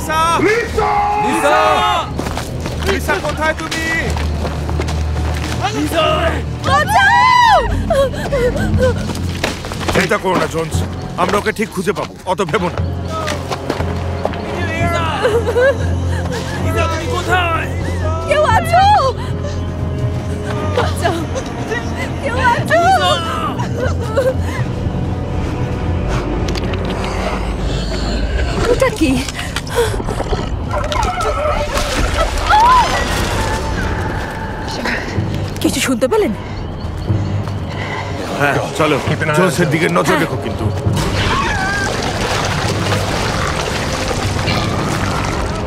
Lisa! Lisa! Lisa! Lisa কোথায় তুমি? Lisa! চিন্তা করো না জোন্স, আমরা ওকে ঠিক খুঁজে পাবো, অত ভেবো না। লিসা তুমি কোথায়? কেউ আছো? বাঁচাও! কেউ আছো? ওটা কি? কিছু শুনতে পেলেন? হ্যাঁ চলো, জোন্সের দিকে নজর রেখো কিন্তু।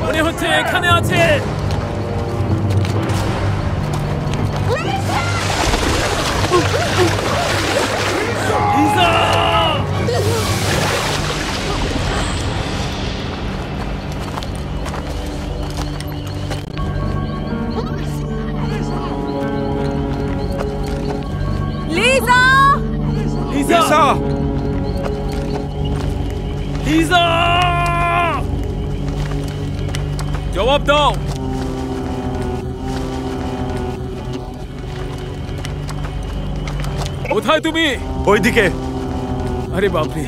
মনে হচ্ছে এখানে আছে। লিসা! লিসা! লিসা! লিসা! জবাব দাও। কোথায় তুমি? ওইদিকে। আরে বাপরে!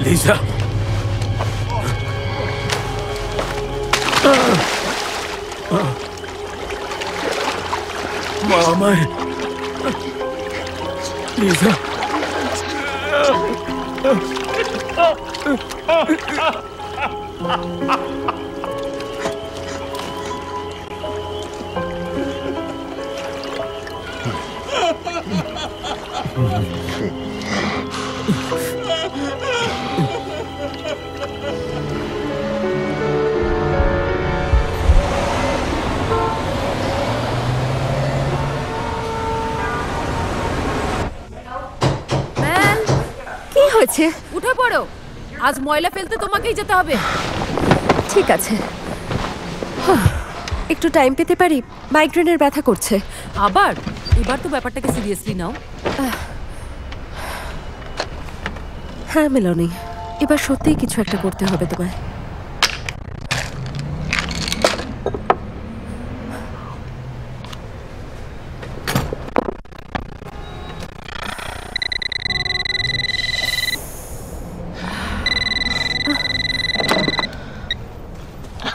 লিসা! মা আমার! লিসা! কি হয়েছে? উঠে পড়ো, আজ ময়লা ফেলতে তোমাকেই যেতে হবে। ঠিক আছে, একটু টাইম পেতে পারি? মাইগ্রেনের ব্যথা করছে। আবার? এবার তো ব্যাপারটাকে সিরিয়াসলি নাও। হ্যাঁ মেলনি, এবার সত্যিই কিছু একটা করতে হবে তোমায়।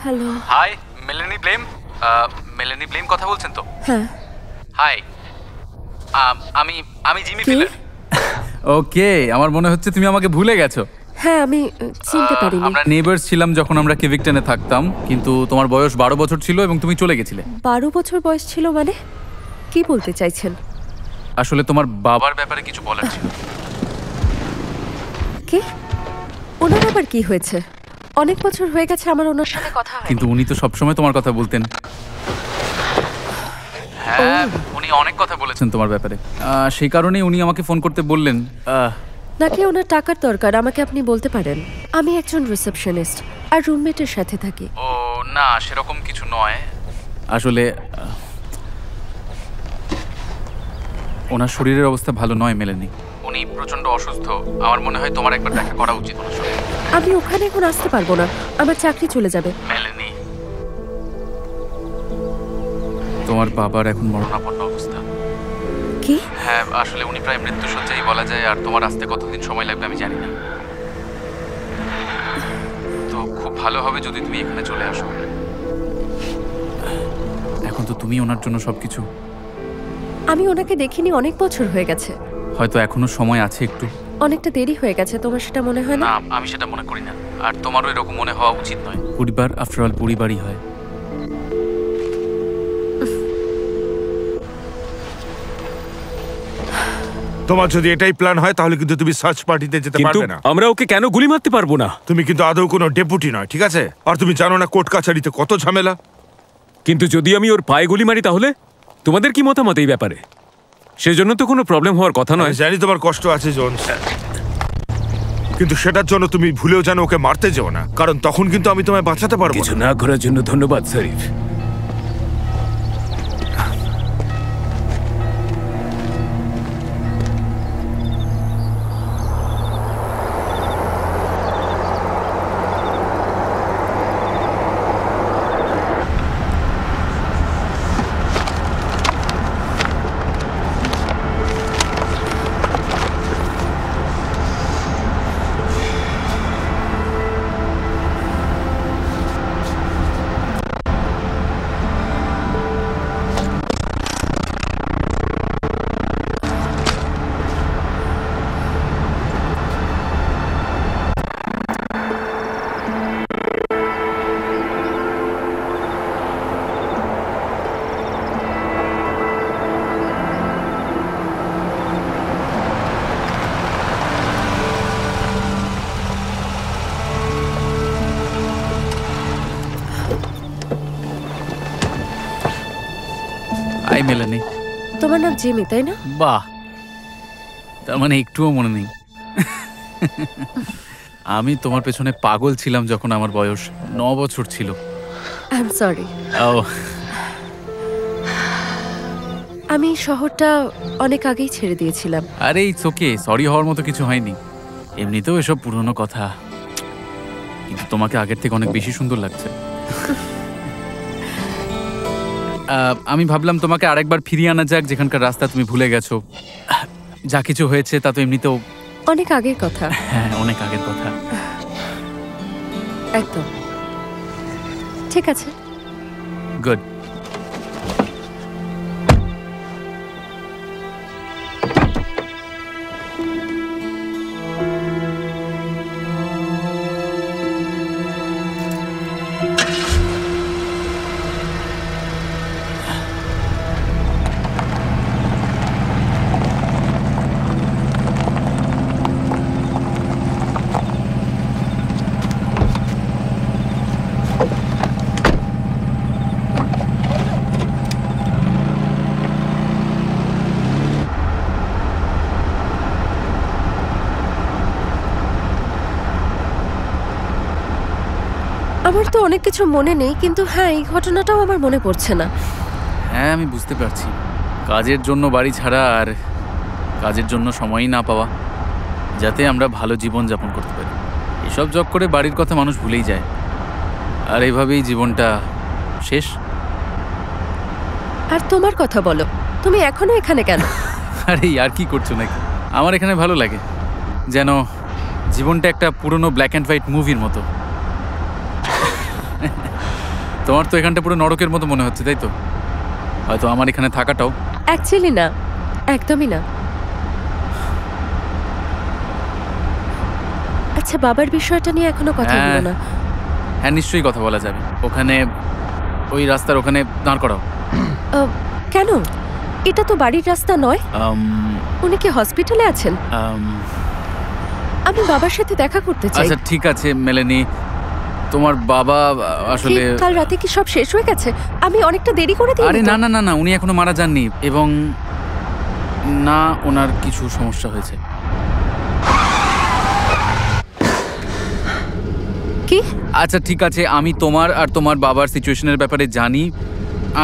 হ্যালো। হাই, মেলানি ব্লেম। মেলানি ব্লেম কথা বলছেন তো? হ্যাঁ। হাই, আমি জিমি কি? ফিলার। ওকে, আমার মনে হচ্ছে তুমি আমাকে ভুলে গেছো। হ্যাঁ, আমি চিনতে পারিনি। আমরা নেইবার্স ছিলাম যখন আমরা কেভিকটনে থাকতাম, কিন্তু তোমার বয়স 12 বছর ছিল এবং তুমি চলে গেছিলে। 12 বছর বয়স ছিল মানে? কি বলতে চাইছেন? আসলে তোমার বাবার ব্যাপারে কিছু বলার ছিল। কি? ওনার আবার কি হয়েছে? অনেক বছর হয়ে গেছে আমার ওনার সাথে কথা হয়। কিন্তু উনি তো সবসময় তোমার কথা বলতেন। হ্যাঁ, উনি অনেক কথা বলেছেন তোমার ব্যাপারে। সেই কারণেই উনি আমাকে ফোন করতে বললেন। নাকি ওনার টাকার দরকার? আমাকে আপনি বলতে পারেন। আমি একজন রিসেপশনিস্ট আর রুমমেটের সাথে থাকি। ও না, সেরকম কিছু নয়। আসলে ওনার শরীরের অবস্থা ভালো নয় মেলেনি। উনি প্রচন্ড অসুস্থ। আমার মনে হয় তোমার একবার দেখা করা উচিত ওনার সাথে। আমি ওখানে এখন আসতে পারবো না, আমার চাকরি চলে যাবে। মেলেনি, তোমার বাবার এখন মরণাপন্ন অবস্থা। কি? হ্যাঁ, আসলে উনি প্রায় মৃত্যুশয্যায় বলা যায়। আর তোমার আসতে কতদিন সময় লাগবে আমি জানি না। তো খুব ভালো হবে যদি তুমি এখানে চলে আসো। এখন তো তুমি ওনার জন্য সবকিছু। আমি ওনাকে দেখিনি অনেক বছর হয়ে গেছে। হয়তো এখনো সময় আছে একটু। অনেকটা দেরি হয়ে গেছে, তোমার সেটা মনে হয় না? না, আমি সেটা মনে করি না। আর তোমারও এরকম মনে হওয়া উচিত নয়। পরিবার আফটার অল পরিবারই হয়। তোমার যদি এটাই প্ল্যান হয় তাহলে কিন্তু তুমি সার্চ পার্টিতে যেতে পারবে না। আমরা ওকে কেন গুলি মারতে পারবো না? তুমি কিন্তু আদৌ কোনো ডেপুটি নয়, ঠিক আছে? আর তুমি জানো না কোর্ট কাছারিতে কত ঝামেলা। কিন্তু যদি আমি ওর পায়ে গুলি মারি তাহলে তোমাদের কি মতামত এই ব্যাপারে? সেজন্য তো কোনো প্রবলেম হওয়ার কথা নয়। জানি তোমার কষ্ট আছে জোন্স, কিন্তু সেটার জন্য তুমি ভুলেও যেন ওকে মারতে যেও না, কারণ তখন কিন্তু আমি তোমায় বাঁচাতে পারবো কিছু না করার জন্য ধন্যবাদ শরীফ। হাই মেলেনি। তোমার নাম জিমি তাই না? বাহ, তার মানে একটুও মনে নেই। আমি তোমার পেছনে পাগল ছিলাম যখন আমার বয়স 9 বছর ছিল। I am sorry. ও, আমি শহরটা অনেক আগেই ছেড়ে দিয়েছিলাম। আরে ইটস ওকে, সরি হওয়ার মতো কিছু হয়নি। এমনিতেও এসব পুরনো কথা, কিন্তু তোমাকে আগের থেকে অনেক বেশি সুন্দর লাগছে। আমি ভাবলাম তোমাকে আরেকবার ফিরিয়ে আনা যাক, যেখানকার রাস্তা তুমি ভুলে গেছো। যা কিছু হয়েছে তা তো এমনিতেও অনেক আগের কথা। হ্যাঁ, অনেক আগের কথা। একদম ঠিক আছে। গুড। আমার তো অনেক কিছু মনে নেই, কিন্তু হ্যাঁ এই ঘটনাটাও আমার মনে পড়ছে না। হ্যাঁ, আমি বুঝতে পারছি। কাজের জন্য বাড়ি ছাড়া আর কাজের জন্য সময়ই না পাওয়া, যাতে আমরা ভালো জীবন যাপন করতে পারি। এসব জব করে বাড়ির কথা মানুষ ভুলেই যায়, আর এইভাবেই জীবনটা শেষ। আর তোমার কথা বলো, তুমি এখনো এখানে কেন? আরে আর কি করছো নাকি? আমার এখানে ভালো লাগে, যেন জীবনটা একটা পুরনো ব্ল্যাক অ্যান্ড হোয়াইট মুভির মতো। তোমার তো এখানটা পুরো নরকের মতো মনে হচ্ছে, তাই তো? হয়তো আমার এখানে থাকাটাও। অ্যাকচুয়ালি না, একদমই না। আচ্ছা, বাবার বিষয়টা নিয়ে এখনো কথা হলো না। হ্যাঁ, নিশ্চয়ই কথা বলা যাবে। ওখানে ওই রাস্তার ওখানে দাঁড় করাও। কেন? এটা তো বাড়ির রাস্তা নয়। উনি কি হসপিটালে আছেন? আমি বাবার সাথে দেখা করতে চাই। আচ্ছা ঠিক আছে মেলেনি, তোমার বাবা আসলে কাল রাতে কি সব শেষ হয়ে গেছে? আমি অনেকটা দেরি করে দিই। আরে না না না না, উনি এখনো মারা যাননি, এবং না ওনার কিছু সমস্যা হয়েছে। কি? আচ্ছা ঠিক আছে, আমি তোমার আর তোমার বাবার সিচুয়েশনের ব্যাপারে জানি।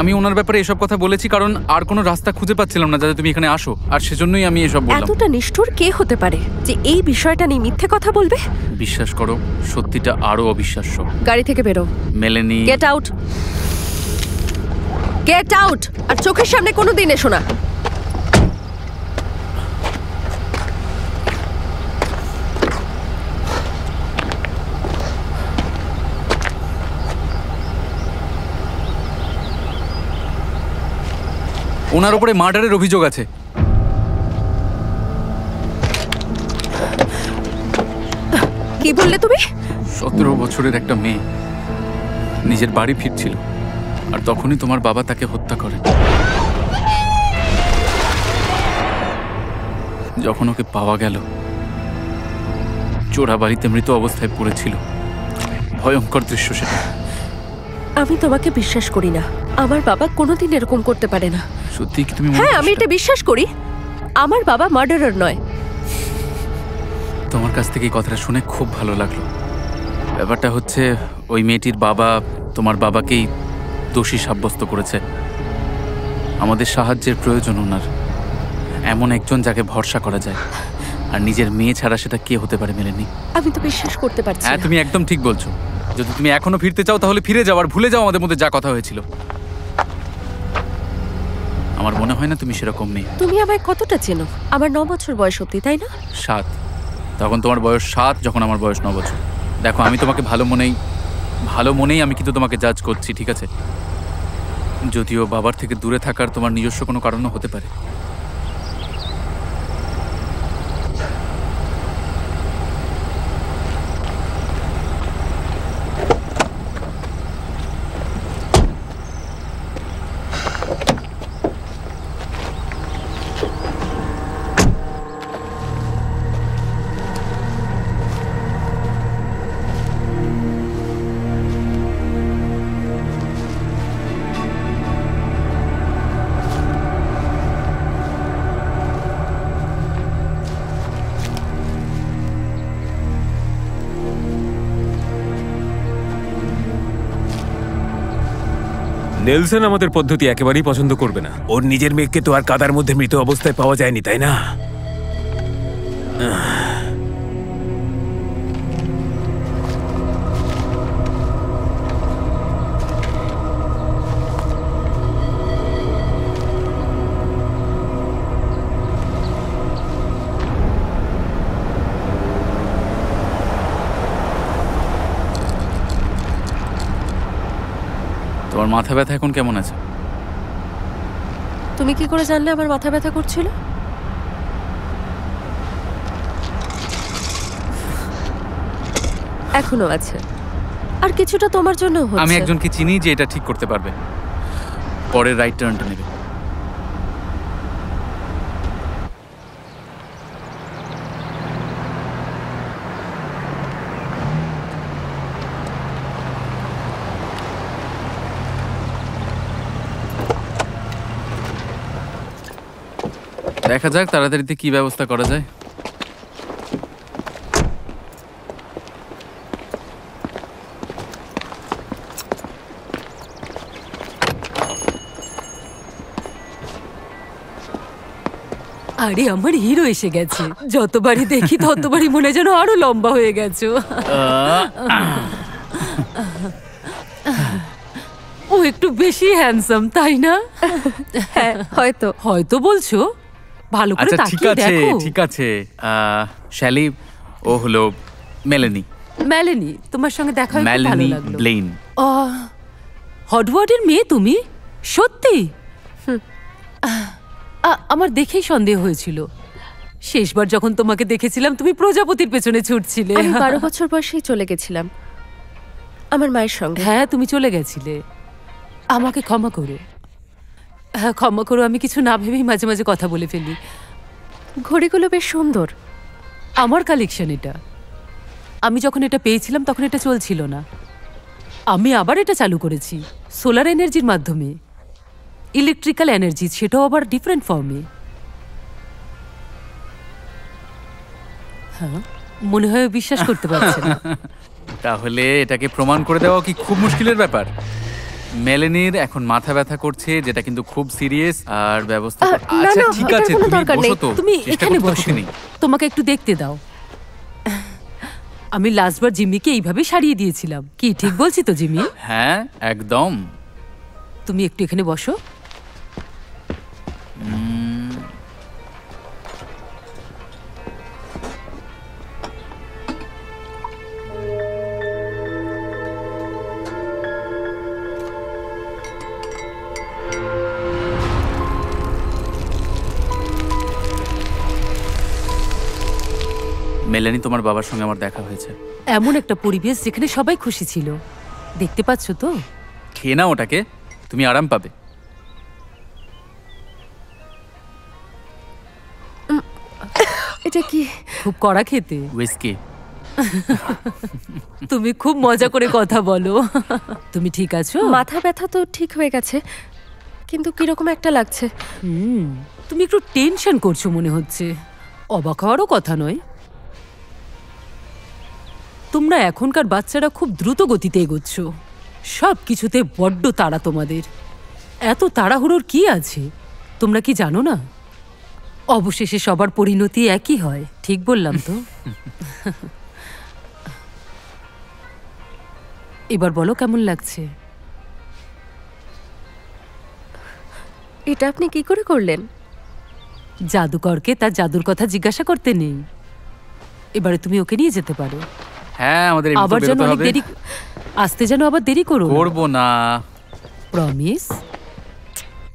আমি ওনার ব্যাপারে এসব কথা বলেছি কারণ আর কোনো রাস্তা খুঁজে পাচ্ছিলাম না যাতে তুমি এখানে আসো, আর সেজন্যই আমি এসব বললাম। এতটা নিষ্ঠুর কে হতে পারে যে এই বিষয়টা নিয়ে মিথ্যে কথা বলবে? বিশ্বাস করো, সত্যিটা আরো অবিশ্বাস্য। গাড়ি থেকে বেরো। মেলেনি, গেট আউট, গেট আউট। আর চোখের সামনে কোনোদিন এসো না। ওনার উপরে মার্ডারের অভিযোগ আছে। কি বললে তুমি? 17 বছরের একটা মেয়ে নিজের বাড়ি ফিরছিল, আর তখনই তোমার বাবা তাকে হত্যা করে। যখন ওকে পাওয়া গেল, চোরা বাড়িতে মৃত অবস্থায় পড়েছিল। ভয়ঙ্কর দৃশ্য সেটা। আমি তোমাকে বিশ্বাস করি না। আমার বাবা কোনোদিন এরকম করতে পারে না। সত্যি কি তুমি? হ্যাঁ, আমি এটা বিশ্বাস করি। আমার বাবা মার্ডারার নয়। তোমার কাছ থেকে এই কথাটা শুনে খুব ভালো লাগলো। ব্যাপারটা হচ্ছে, ওই মেয়েটির বাবা তোমার বাবাকেই দোষী সাব্যস্ত করেছে। আমাদের সাহায্যের প্রয়োজন ওনার, এমন একজন যাকে ভরসা করা যায়। আর নিজের মেয়ে ছাড়া সেটা কে হতে পারে মেলেনি? আমি তো বিশ্বাস করতে পারছি হ্যাঁ, না। তুমি একদম ঠিক বলছো। যদি তুমি এখনো ফিরতে চাও তাহলে ফিরে যাও, আর ভুলে যাও আমাদের মধ্যে যা কথা হয়েছিল। আমার মনে হয় না তুমি সেরকম মেয়ে। তুমি আমায় কতটা চেনো? আমার 9 বছর বয়স অব্দি, তাই না? 7। তখন তোমার বয়স 7, যখন আমার বয়স 9 বছর। দেখো, আমি তোমাকে ভালো মনেই আমি কিন্তু তোমাকে জাজ করছি, ঠিক আছে? যদিও বাবার থেকে দূরে থাকার তোমার নিজস্ব কোনো কারণও হতে পারে। নেলসন আমাদের পদ্ধতি একেবারেই পছন্দ করবে না। ওর নিজের মেয়েকে তো আর কাদার মধ্যে মৃত অবস্থায় পাওয়া যায়নি, তাই না? তোমার মাথা ব্যথা এখন কেমন আছে? তুমি কি করে জানলে আমার মাথা ব্যথা করছিল? এখনো আছে, আর কিছুটা তোমার জন্য হচ্ছে। আমি একজনকে চিনি যে এটা ঠিক করতে পারবে। পরের রাইট টার্নটা নেবে। দেখা যাক তাড়াতাড়িতে কি ব্যবস্থা করা যায়। আরে আমার হিরো এসে গেছে। যতবারই দেখি ততবারই মনে যেন আরো লম্বা হয়ে গেছো। ও একটু বেশি হ্যান্ডসাম, তাই না? হ্যাঁ, হয়তো। হয়তো বলছো, ভালো করে আচ্ছা ঠিক তাকিয়ে আছে, দেখো। ঠিক আছে। শ্যালি, ও হলো মেলানি। মেলানি, তোমার সঙ্গে দেখা হয়ে খুব ভালো মেলানি লাগলো। ব্লেইন। হটওয়ার্ডের মেয়ে তুমি? সত্যি? আমার দেখেই সন্দেহ হয়েছিল। শেষবার যখন তোমাকে দেখেছিলাম তুমি প্রজাপতির পেছনে ছুটছিলে। আমি 12 বছর বয়সেই চলে গেছিলাম আমার মায়ের সঙ্গে। হ্যাঁ, তুমি চলে গেছিলে। আমাকে ক্ষমা করো। হ্যাঁ, ক্ষমা করো, আমি কিছু না ভেবেই মাঝে মাঝে কথা বলে ফেলি। ঘড়িগুলো বেশ সুন্দর। আমার কালেকশন এটা। আমি যখন এটা পেয়েছিলাম তখন এটা চলছিল না। আমি আবার এটা চালু করেছি সোলার এনার্জির মাধ্যমে। ইলেকট্রিক্যাল এনার্জি, সেটাও আবার ডিফারেন্ট ফর্মে। হ্যাঁ, মনে হয় বিশ্বাস করতে পারছে না। তাহলে এটাকে প্রমাণ করে দেওয়া কি খুব মুশকিলের ব্যাপার? মেলানির এখন মাথা ব্যথা করছে, যেটা কিন্তু খুব সিরিয়াস। আর ব্যবস্থা না, আচ্ছা না, ঠিক এটার আছে, কোনো তুমি দরকার নেই। বসো তো। তুমি চেষ্টা এখানে করতে বসো, ক্ষতি নেই। তোমাকে একটু দেখতে দাও। আমি লাস্টবার জিম্মিকে এইভাবে সারিয়ে দিয়েছিলাম। কি ঠিক বলছি তো জিম্মি? হ্যাঁ একদম। তুমি একটু এখানে বসো। মেলানি, তোমার বাবার সঙ্গে আমার দেখা হয়েছে। এমন একটা পরিবেশ যেখানে সবাই খুশি ছিল। দেখতে পাচ্ছ তো? খেয়ে নাও ওটাকে, তুমি আরাম পাবে। এটা কি? খুব কড়া খেতে। হুইস্কি। তুমি খুব মজা করে কথা বলো। তুমি ঠিক আছো? মাথা ব্যথা তো ঠিক হয়ে গেছে, কিন্তু কিরকম একটা লাগছে। তুমি একটু টেনশন করছো মনে হচ্ছে। অবাক হওয়ারও কথা নয়। তোমরা এখনকার বাচ্চারা খুব দ্রুত গতিতে এগোচ্ছ। সব কিছুতে বড্ড তাড়া তোমাদের। এত তাড়াহুড়োর কি আছে? তোমরা কি জানো না অবশেষে সবার পরিণতি একই হয়? ঠিক বললাম তো? এবার বলো কেমন লাগছে? এটা আপনি কি করে করলেন? জাদুকরকে তার জাদুর কথা জিজ্ঞাসা করতে নেই। এবারে তুমি ওকে নিয়ে যেতে পারো। হ্যাঁ, আমাদের এমনিতেও আবার যেন বেরোতে অনেক হবে। দেরি, আসতে যেন আবার দেরি করো। করবো না। প্রমিস?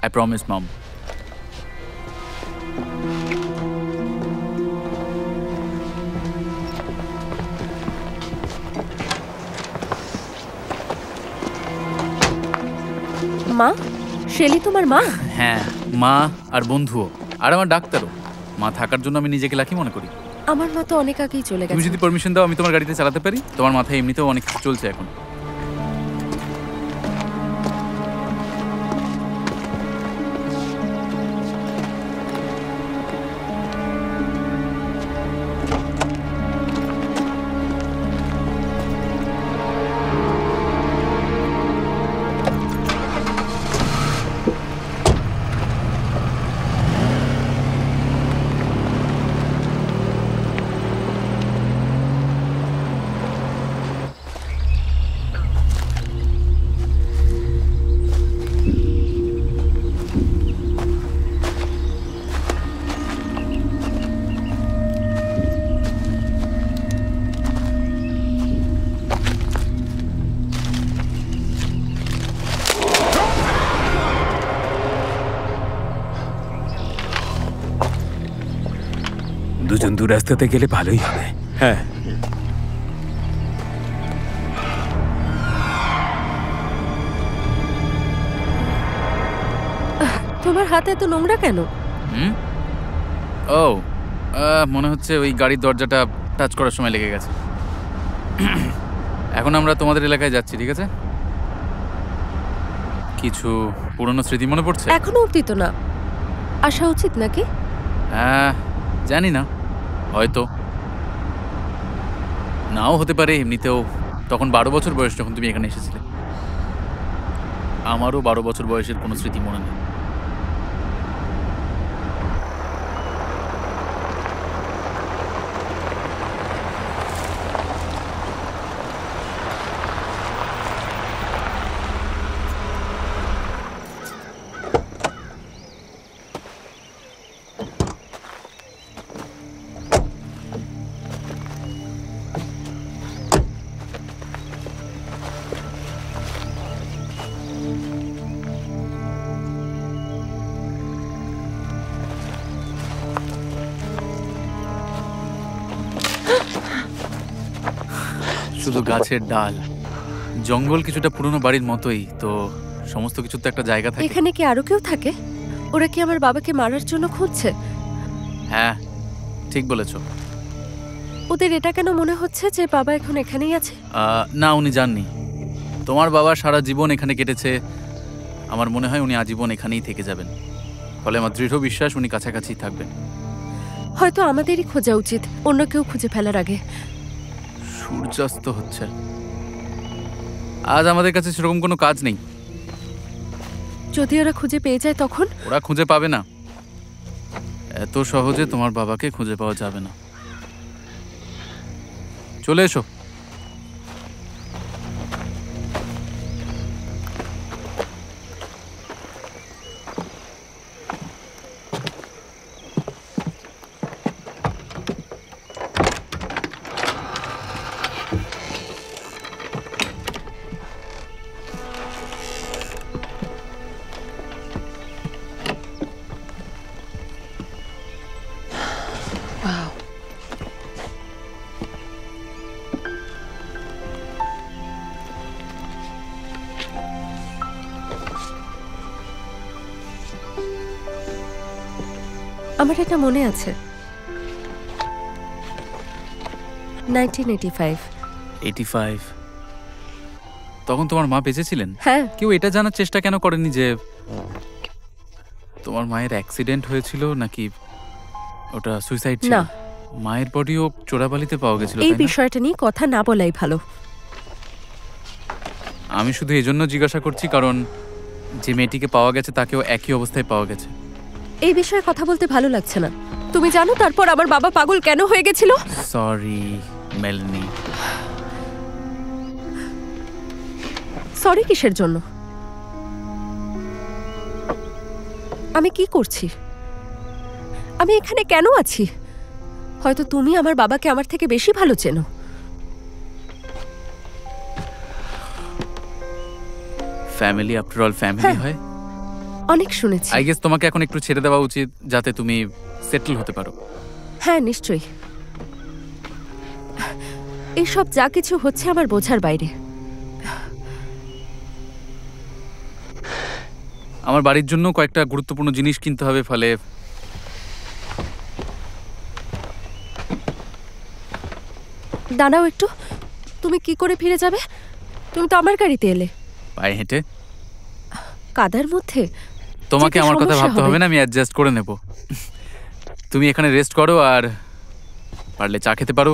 আই প্রমিস মম। মা? শেলি তোমার মা? হ্যাঁ, মা আর বন্ধুও, আর আমার ডাক্তারও। মা থাকার জন্য আমি নিজেকে লাকি মনে করি। আমার মা তো অনেক আগেই চলে তুমি গেছে। যদি পারমিশন দাও আমি তোমার গাড়িতে চালাতে পারি। তোমার মাথায় এমনিতেও অনেক কিছু চলছে এখন। দুজন দু রাস্তাতে গেলে ভালোই হবে। হ্যাঁ, তোমার হাতে এত নোংরা কেন? ও মনে হচ্ছে ওই গাড়ির দরজাটা টাচ করার সময় লেগে গেছে। এখন আমরা তোমাদের এলাকায় যাচ্ছি, ঠিক আছে? কিছু পুরনো স্মৃতি মনে পড়ছে? এখনো অব্দি তো না। আসা উচিত নাকি? হ্যাঁ, জানি না, হয়তো নাও হতে পারে। এমনিতেও তখন 12 বছর বয়স যখন তুমি এখানে এসেছিলে। আমারও 12 বছর বয়সের কোনো স্মৃতি মনে নেই। শুধু গাছের ডাল, জঙ্গল, কিছুটা পুরনো বাড়ির মতোই তো। সমস্ত কিছু তো একটা জায়গা থাকে। এখানে কি আরো কেউ থাকে? ওরা কি আমার বাবাকে মারার জন্য খুঁজছে? হ্যাঁ, ঠিক বলেছো। ওদের এটা কেন মনে হচ্ছে যে বাবা এখন এখানেই আছে? না, উনি যাননি। তোমার বাবা সারা জীবন এখানে কেটেছে। আমার মনে হয় উনি আজীবন এখানেই থেকে যাবেন। ফলে আমার দৃঢ় বিশ্বাস উনি কাছাকাছি থাকবেন। হয়তো আমাদেরই খোঁজা উচিত, অন্য কেউ খুঁজে ফেলার আগে। সূর্যাস্ত হচ্ছে। আজ আমাদের কাছে সেরকম কোনো কাজ নেই। যদি ওরা খুঁজে পেয়ে যায় তখন? ওরা খুঁজে পাবে না। এত সহজে তোমার বাবাকে খুঁজে পাওয়া যাবে না। চলে এসো। আমার এটা মনে আছে, 1985। 85? তখন তোমার মা বেঁচে ছিলেন? হ্যাঁ। কেউ এটা জানার চেষ্টা কেন করেনি যে তোমার মায়ের অ্যাক্সিডেন্ট হয়েছিল নাকি ওটা সুইসাইড ছিল? না। মায়ের বডিও চোরাবালিতে পাওয়া গেছিল। এই বিষয়টা নিয়ে কথা না বলাই ভালো। আমি শুধু এজন্য জিজ্ঞাসা করছি কারণ যে মেয়েটিকে পাওয়া গেছে তাকেও একই অবস্থায় পাওয়া গেছে। এই বিষয়ে কথা বলতে ভালো লাগছে না। তুমি জানো তারপর আমার বাবা পাগল কেন হয়ে গেছিল? Sorry Meloni. সরি কিসের জন্য? আমি কি করছি? আমি এখানে কেন আছি? হয়তো তুমি আমার বাবাকে আমার থেকে বেশি ভালো চেনো। ফ্যামিলি আফটার অল ফ্যামিলি হয়। অনেক শুনেছি। আই গেস তোমাকে এখন একটু ছেড়ে দেওয়া উচিত যাতে তুমি সেটেল হতে পারো। হ্যাঁ, নিশ্চয়ই। এইসব যা কিছু হচ্ছে আমার বোঝার বাইরে। আমার বাড়ির জন্য কয়েকটা গুরুত্বপূর্ণ জিনিস কিনতে হবে, ফলে দাঁড়াও একটু। তুমি কি করে ফিরে যাবে? তুমি তো আমার গাড়িতে এলে। পায়ে হেঁটে। কাদার মধ্যে? তোমাকে যেতে আমার কথা সমস্যা ভাবতে হবে না, আমি অ্যাডজাস্ট করে নেব। তুমি এখানে রেস্ট করো আর পারলে চা খেতে পারো।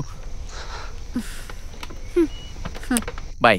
বাই।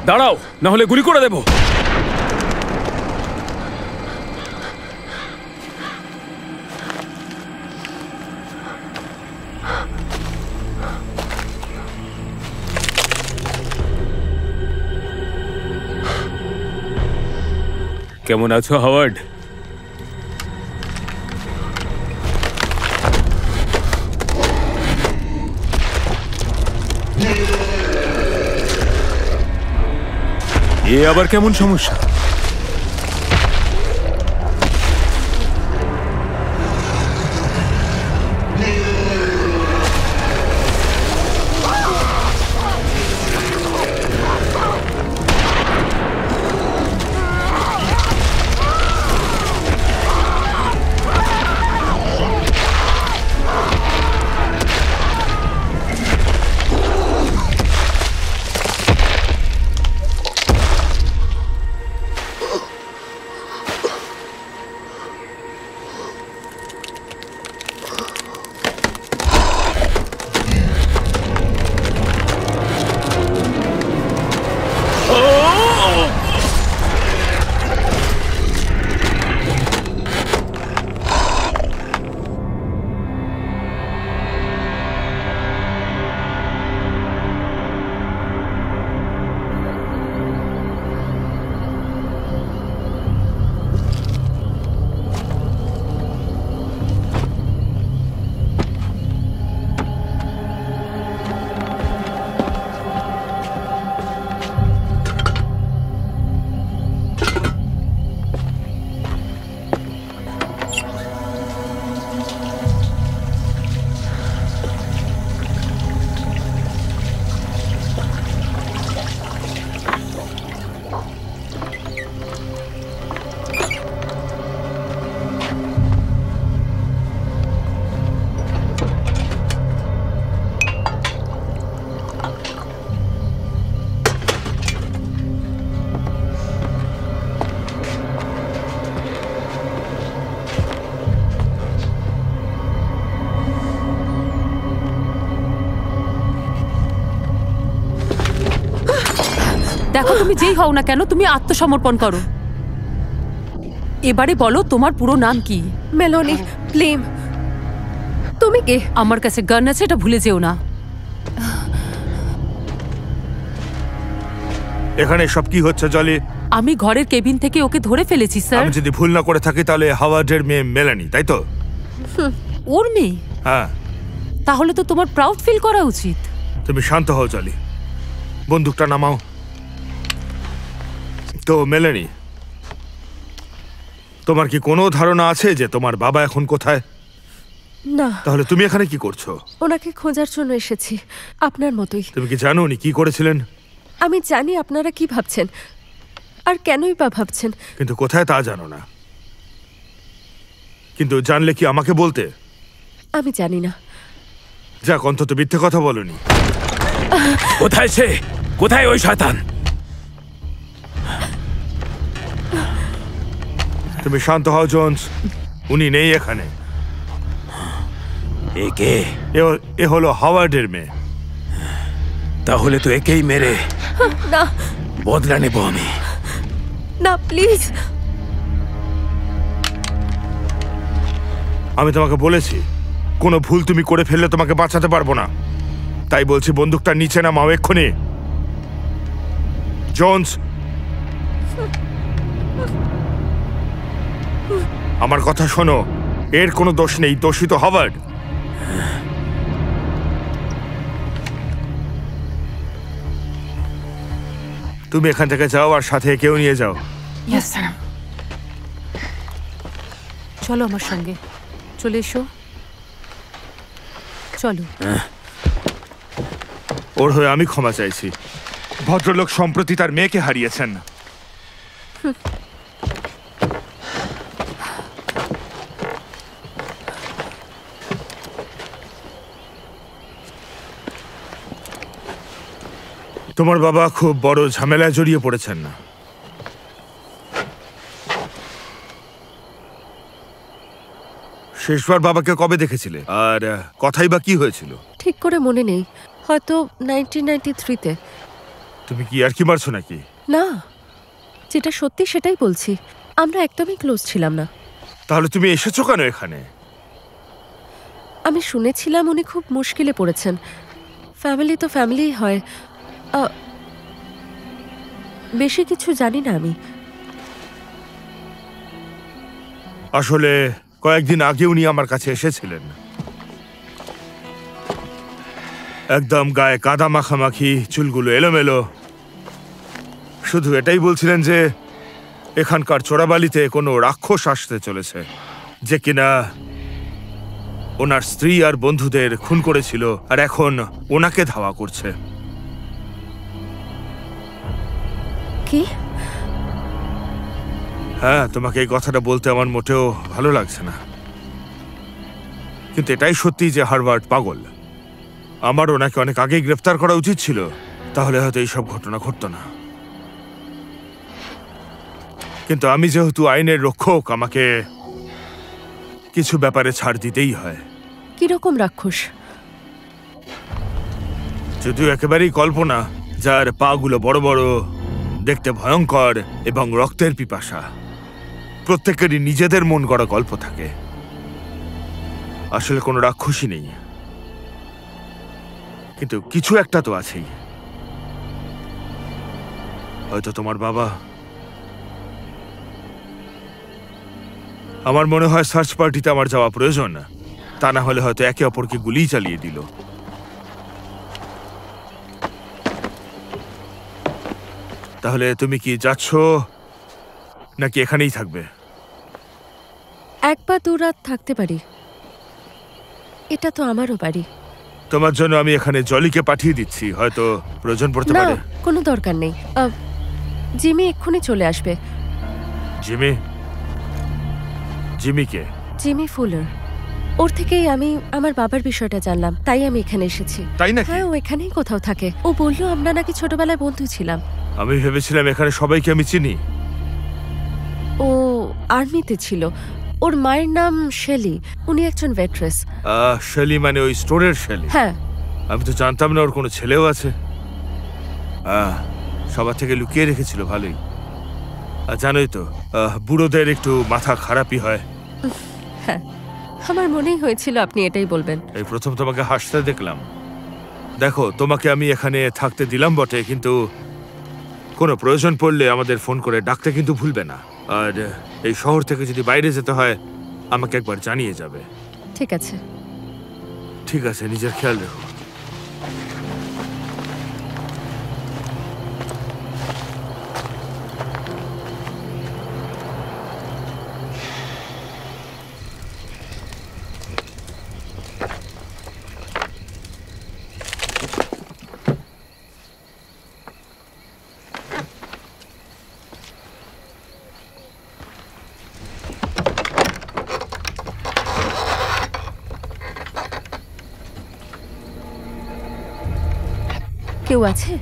দাঁড়াও, না হলে গুলি করে দেবো। কেমন আছো হাওয়ার্ড? এ আবার কেমন সমস্যা? দেখো, তুমি যেই হও না কেন, তুমি আত্মসমর্পণ করো। এবারে বলো তোমার পুরো নাম কি? মেলোনি প্লেম। তুমি কে? আমার কাছে গান আছে, এটা ভুলে যেও না। এখানে সব কি হচ্ছে জলি? আমি ঘরের কেবিন থেকে ওকে ধরে ফেলেছি স্যার। আমি যদি ভুল না করে থাকি তাহলে হাওয়ার্ডের মেয়ে মেলানি, তাই তো? ওর মেয়ে? হ্যাঁ। তাহলে তো তোমার প্রাউড ফিল করা উচিত। তুমি শান্ত হও জলি, বন্দুকটা নামাও। তো মেলানি, তোমার কি কোনো ধারণা আছে যে তোমার বাবা এখন কোথায়? না। তাহলে তুমি এখানে কি করছো? ওনাকে খোঁজার জন্য এসেছি, আপনার মতোই। তুমি কি জানো উনি কি করেছিলেন? আমি জানি আপনারা কি ভাবছেন, আর কেনই বা ভাবছেন, কিন্তু কোথায় তা জানো না। কিন্তু জানলে কি আমাকে বলতে? আমি জানি না। যাক, অন্তত মিথ্যে কথা বলনি। কোথায় সে? কোথায় ওই শয়তান? তুমি শান্ত হও জোন্স, উনি নেই এখানে। একে? এ হলো হাওয়ার্ডের মেয়ে। তাহলে তো একেই মেরে না বদলা নেব আমি। না প্লিজ। আমি তোমাকে বলেছি কোনো ভুল তুমি করে ফেললে তোমাকে বাঁচাতে পারবো না। তাই বলছি বন্দুকটা নিচে নামাও এক্ষুনি। জোন্স, আমার কথা শোনো, এর কোনো দোষ নেই, দোষী তো হাওয়ার্ড। তুমি এখান থেকে যাও আর সাথে কেউ নিয়ে যাও। Yes sir. চলো আমার সঙ্গে, চলে এসো, চলো। ওর হয়ে আমি ক্ষমা চাইছি। ভদ্রলোক সম্প্রতি তার মেয়েকে হারিয়েছেন। তোমার বাবা খুব বড় ঝামেলায় জড়িয়ে পড়েছেন না? শেষবার বাবাকে কবে দেখেছিলে, আর কথাই বা কি হয়েছিল? ঠিক করে মনে নেই, হয়তো 1993-তে। তুমি কি আর কি মারছো নাকি? না, যেটা সত্যি সেটাই বলছি। আমরা একদমই ক্লোজ ছিলাম না। তাহলে তুমি এসেছো কেন এখানে? আমি শুনেছিলাম উনি খুব মুশকিলে পড়েছেন। ফ্যামিলি তো ফ্যামিলিই হয়। বেশি কিছু জানি না আমি। আসলে কয়েকদিন আগে উনি আমার কাছে এসেছিলেন। একদম গায়ে কাদা মাখামাখি, চুলগুলো এলোমেলো। শুধু এটাই বলছিলেন যে এখানকার চোরাবালিতে কোনো রাক্ষস আসতে চলেছে, যে কিনা ওনার স্ত্রী আর বন্ধুদের খুন করেছিল আর এখন ওনাকে ধাওয়া করছে। কি? হ্যাঁ, তোমাকে এই কথাটা বলতে আমার মোটেও ভালো লাগছে না, কিন্তু এটাই সত্যি যে হার্বার্ট পাগল। আমার ওনাকে অনেক আগেই গ্রেফতার করা উচিত ছিল, তাহলে হয়তো এইসব ঘটনা ঘটতো না। কিন্তু আমি যেহেতু আইনের রক্ষক, আমাকে কিছু ব্যাপারে ছাড় দিতেই হয়। কিরকম রাক্ষস? যদিও একেবারেই কল্পনা, যার পাগুলো বড় বড়, দেখতে ভয়ঙ্কর এবং রক্তের পিপাসা। প্রত্যেকেরই নিজেদের মন গড়া গল্প থাকে। আসলে কোনো রাক্ষসই নেই, কিন্তু কিছু একটা তো আছেই। হয়তো তোমার বাবা। আমার মনে হয় সার্চ পার্টিতে আমার যাওয়া প্রয়োজন, তা না হলে হয়তো একে অপরকে গুলি চালিয়ে দিল। তাহলে তুমি কি যাচ্ছ নাকি এখানেই থাকবে? 1 বা 2 রাত থাকতে পারি। এটা তো আমারও বাড়ি। তোমার জন্য আমি এখানে জলিকে পাঠিয়ে দিচ্ছি, হয়তো প্রয়োজন পড়তে না, পারে। কোনো দরকার নেই। জিমি এক্ষুনি চলে আসবে। জিমি? জিমিকে? Jimmy Fuller. ওর থেকেই আমি আমার বাবার বিষয়টা জানলাম, তাই আমি এখানে এসেছি। তাই নাকি? হ্যাঁ, ও এখানেই কোথাও থাকে। ও বললো আমরা নাকি ছোটবেলায় বন্ধু ছিলাম। আমি ভেবেছিলাম এখানে সবাইকে আমি চিনি। ও আর্মিতে ছিল। ওর মায়ের নাম শেলি, উনি একজন ভেট্রেস। শেলি মানে ওই স্টোরের শেলি? হ্যাঁ। আমি তো জানতাম না ওর কোনো ছেলেও আছে। সবার থেকে লুকিয়ে রেখেছিল, ভালোই। জানোই তো, বুড়োদের একটু মাথা খারাপই হয়। হ্যাঁ, আমার মনেই হয়েছিল আপনি এটাই বলবেন। এই প্রথম তোমাকে হাসতে দেখলাম। দেখো, তোমাকে আমি এখানে থাকতে দিলাম বটে, কিন্তু কোনো প্রয়োজন পড়লে আমাদের ফোন করে ডাকতে কিন্তু ভুলবে না। আর এই শহর থেকে যদি বাইরে যেতে হয়, আমাকে একবার জানিয়ে যাবে। ঠিক আছে। ঠিক আছে, নিজের খেয়াল রেখো। কেউ আছে?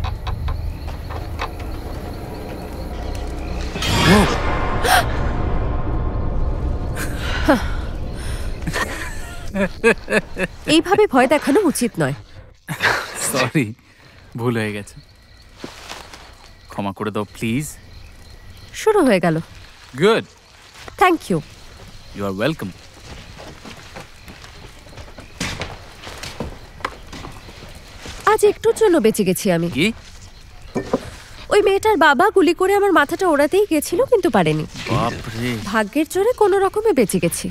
এইভাবে ভয় দেখানো উচিত নয়। সরি, ভুল হয়ে গেছে, ক্ষমা করে দাও প্লিজ। শুরু হয়ে গেল। Good, thank you. You are welcome. আজ একটুর জন্য বেঁচে গেছি আমি। কি? ওই মেয়েটার বাবা গুলি করে আমার মাথাটা ওড়াতেই গেছিল, কিন্তু পারেনি। বাপরে, ভাগ্যের জোরে কোনো রকমে বেঁচে গেছি।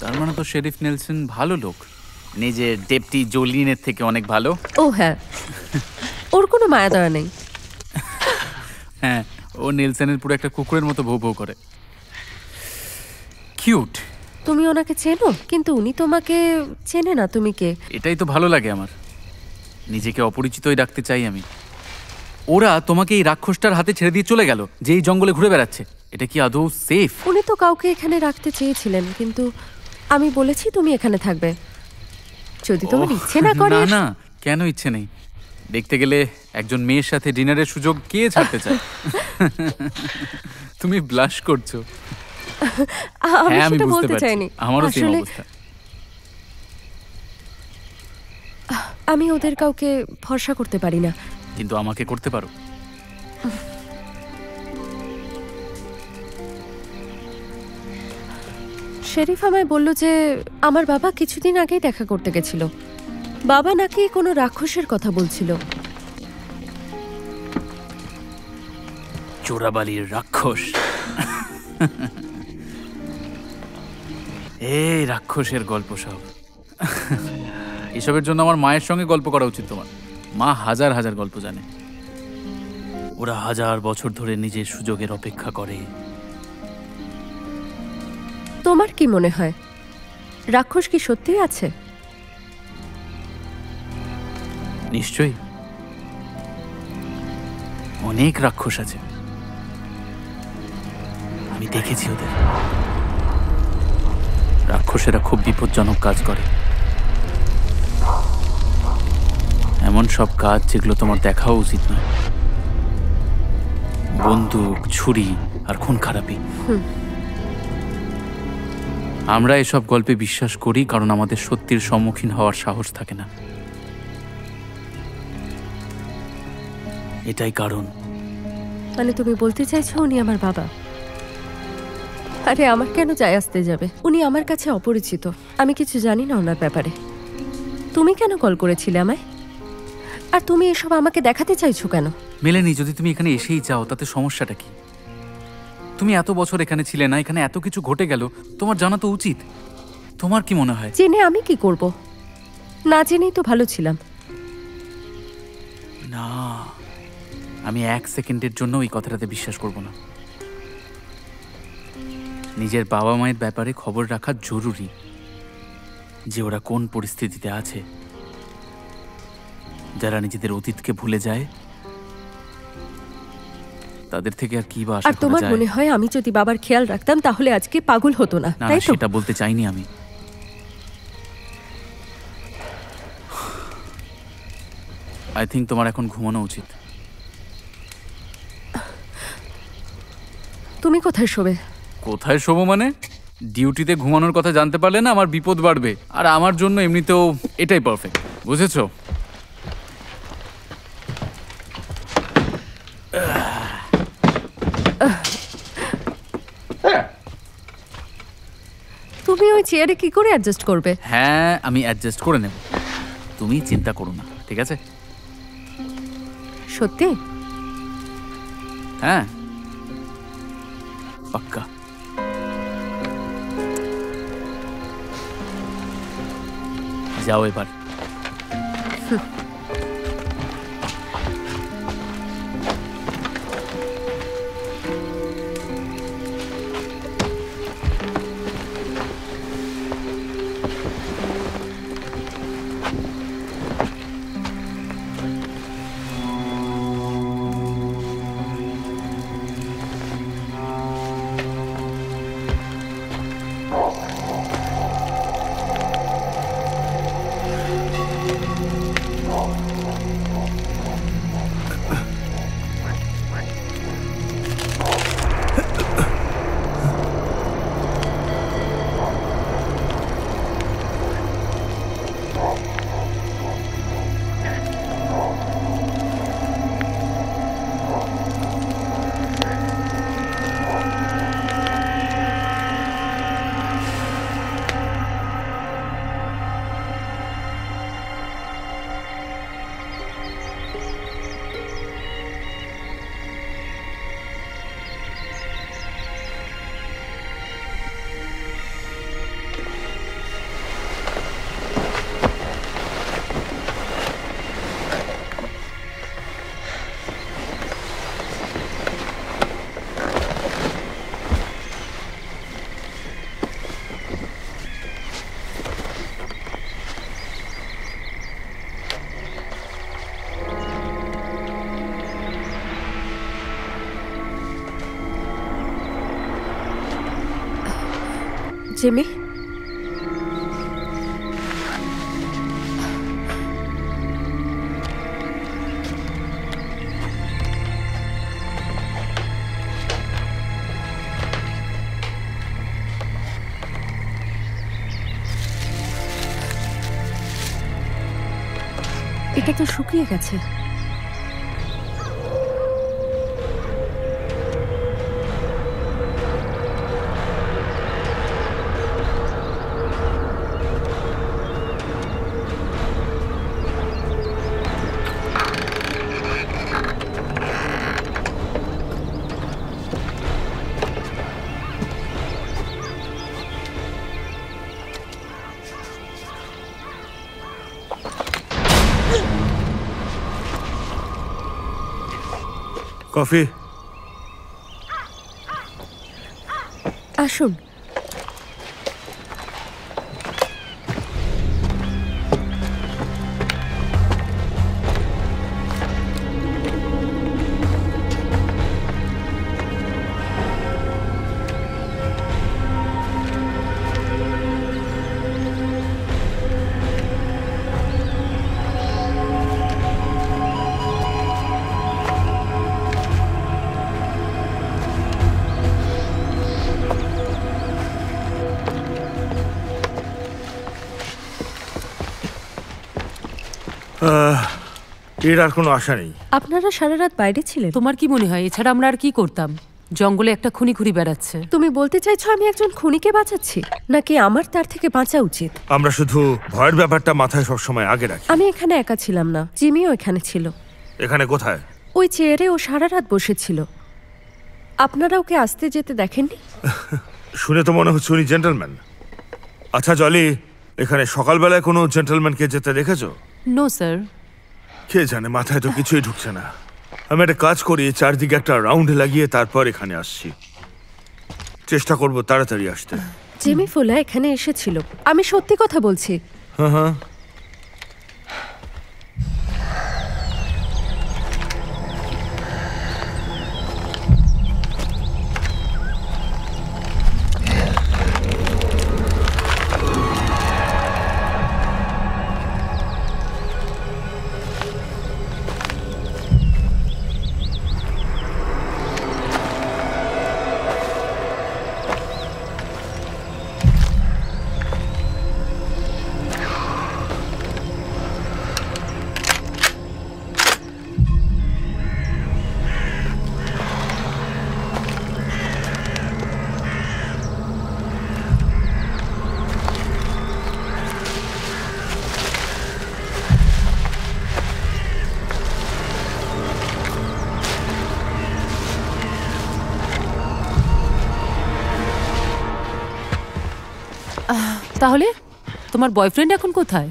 তার মানে তো শেরিফ নেলসন ভালো লোক, নিজের ডেপুটি জোলিনের থেকে অনেক ভালো। ও হ্যাঁ, ওর কোনো মায়া দয়া নেই। হ্যাঁ, ও নেলসনের পুরো একটা কুকুরের মতো ভৌ ভৌ করে। কিউট। তুমি ওনাকে চেনো, কিন্তু উনি তোমাকে চেনে না। তুমি কে? এটাই তো ভালো লাগে আমার, নিজেকে অপরিচিতই রাখতে চাই আমি। ওরা তোমাকে এই রাক্ষসটার হাতে ছেড়ে দিয়ে চলে গেল, যে এই জঙ্গলে ঘুরে বেড়াচ্ছে। এটা কি আদৌ সেফ? উনি তো কাউকে এখানে রাখতে চেয়েছিলেন, কিন্তু আমি বলেছি তুমি এখানে থাকবে। যদি তোমার ইচ্ছে না করে। না না, কেন ইচ্ছে নেই? দেখতে গেলে একজন মেয়ের সাথে ডিনারের সুযোগ কে ছাড়তে চায়? তুমি ব্লাশ করছো। আমি হ্যাঁ, আমি সেটা বুঝতে বলতে পারছি, চাইনি। আমারও সেম আসলে অবস্থা। আমি ওদের কাউকে ভরসা করতে পারি না। কিন্তু আমাকে করতে পারো। শেরিফ আমায় বলল যে আমার বাবা কিছুদিন আগেই দেখা করতে গেছিল। বাবা নাকি কোনো রাক্ষসের কথা বলছিল। চোরাবালির রাক্ষস। এই রাক্ষসের গল্প সব। এসবের জন্য আমার মায়ের সঙ্গে গল্প করা উচিত তোমার। মা হাজার হাজার গল্প জানে। ওরা হাজার বছর ধরে নিজের সুযোগের অপেক্ষা করে। তোমার কি মনে হয় রাক্ষস কি সত্যিই আছে? নিশ্চয়ই, অনেক রাক্ষস আছে। আমি দেখেছি ওদের। রাক্ষসেরা খুব বিপজ্জনক কাজ করে, এমন সব কাজ যেগুলো তোমার দেখাও উচিত নয়। বন্দুক, ছুরি আর খুন খারাপি। আমরা এসব গল্পে বিশ্বাস করি কারণ আমাদের সত্যির সম্মুখীন হওয়ার সাহস থাকে না। এটাই কারণ। মানে তুমি বলতে চাইছো উনি আমার বাবা? আরে আমার কেন যায় আসতে যাবে? উনি আমার কাছে অপরিচিত, আমি কিছু জানি না ওনার ব্যাপারে। তুমি কেন কল করেছিলে আমায়? আর তুমি এসব আমাকে দেখাতে চাইছো কেন? মেলেনি, যদি তুমি এখানে এসেই যাও তাতে সমস্যাটা কি? তুমি এত বছর এখানে ছিলে না, এখানে এত কিছু ঘটে গেল, তোমার জানা তো উচিত। তোমার কি মনে হয়? জেনে আমি কি করব? না জেনেই তো ভালো ছিলাম। না, আমি 1 সেকেন্ডের জন্য এই কথাটাতে বিশ্বাস করব না। নিজের বাবা মায়ের ব্যাপারে খবর রাখা জরুরি, যে ওরা কোন পরিস্থিতিতে আছে। যারা নিজেদের অতীতকে ভুলে যায় তাদের থেকে আর কি বা আশা আর করা তোমার যায়? মনে হয় আমি যদি বাবার খেয়াল রাখতাম তাহলে আজকে পাগল হতো না, না, তাই তো? সেটা বলতে চাইনি আমি। আই থিঙ্ক তোমার এখন ঘুমানো উচিত। তুমি কোথায় শোবে? কোথায় শোবো মানে? ডিউটিতে ঘুমানোর কথা জানতে পারলে না আমার বিপদ বাড়বে। আর আমার জন্য এমনিতেও এটাই পারফেক্ট, বুঝেছো? তুমি ওই চেয়ারে কি করে অ্যাডজাস্ট করবে? হ্যাঁ, আমি অ্যাডজাস্ট করে নেব, তুমি চিন্তা করো না, ঠিক আছে? সত্যি? হ্যাঁ, পাক্কা। যাও এবার। জিমি, এটা তো শুকিয়ে গেছে। কফি? আসুন। এর আর কোনো আশা নেই। আপনারা সারা রাত বাইরে ছিলেন? তোমার কি মনে হয় এছাড়া আমরা আর কি করতাম? জঙ্গলে একটা খুনি ঘুরি বেড়াচ্ছে। তুমি বলতে চাইছো আমি একজন খুনিকে বাঁচাচ্ছি, নাকি আমার তার থেকে বাঁচা উচিত? আমরা শুধু ভয়ের ব্যাপারটা মাথায় সবসময় আগে রাখি। আমি এখানে একা ছিলাম না, জিমিও এখানে ছিল। এখানে কোথায়? ওই চেয়ারে ও সারা রাত বসেছিল। আপনারা ওকে আসতে যেতে দেখেননি? শুনে তো মনে হচ্ছে উনি জেন্টলম্যান। আচ্ছা জলি, এখানে সকালবেলায় কোনো জেন্টলম্যানকে যেতে দেখেছো? No sir. কে জানে, মাথায় তো কিছুই ঢুকছে না। আমি একটা কাজ করি, চারদিকে একটা রাউন্ড লাগিয়ে তারপর এখানে আসছি। চেষ্টা করব তাড়াতাড়ি আসতে। জিমি ফুলা এখানে এসেছিল, আমি সত্যি কথা বলছি। হ্যাঁ হ্যাঁ। তাহলে তোমার বয়ফ্রেন্ড এখন কোথায়?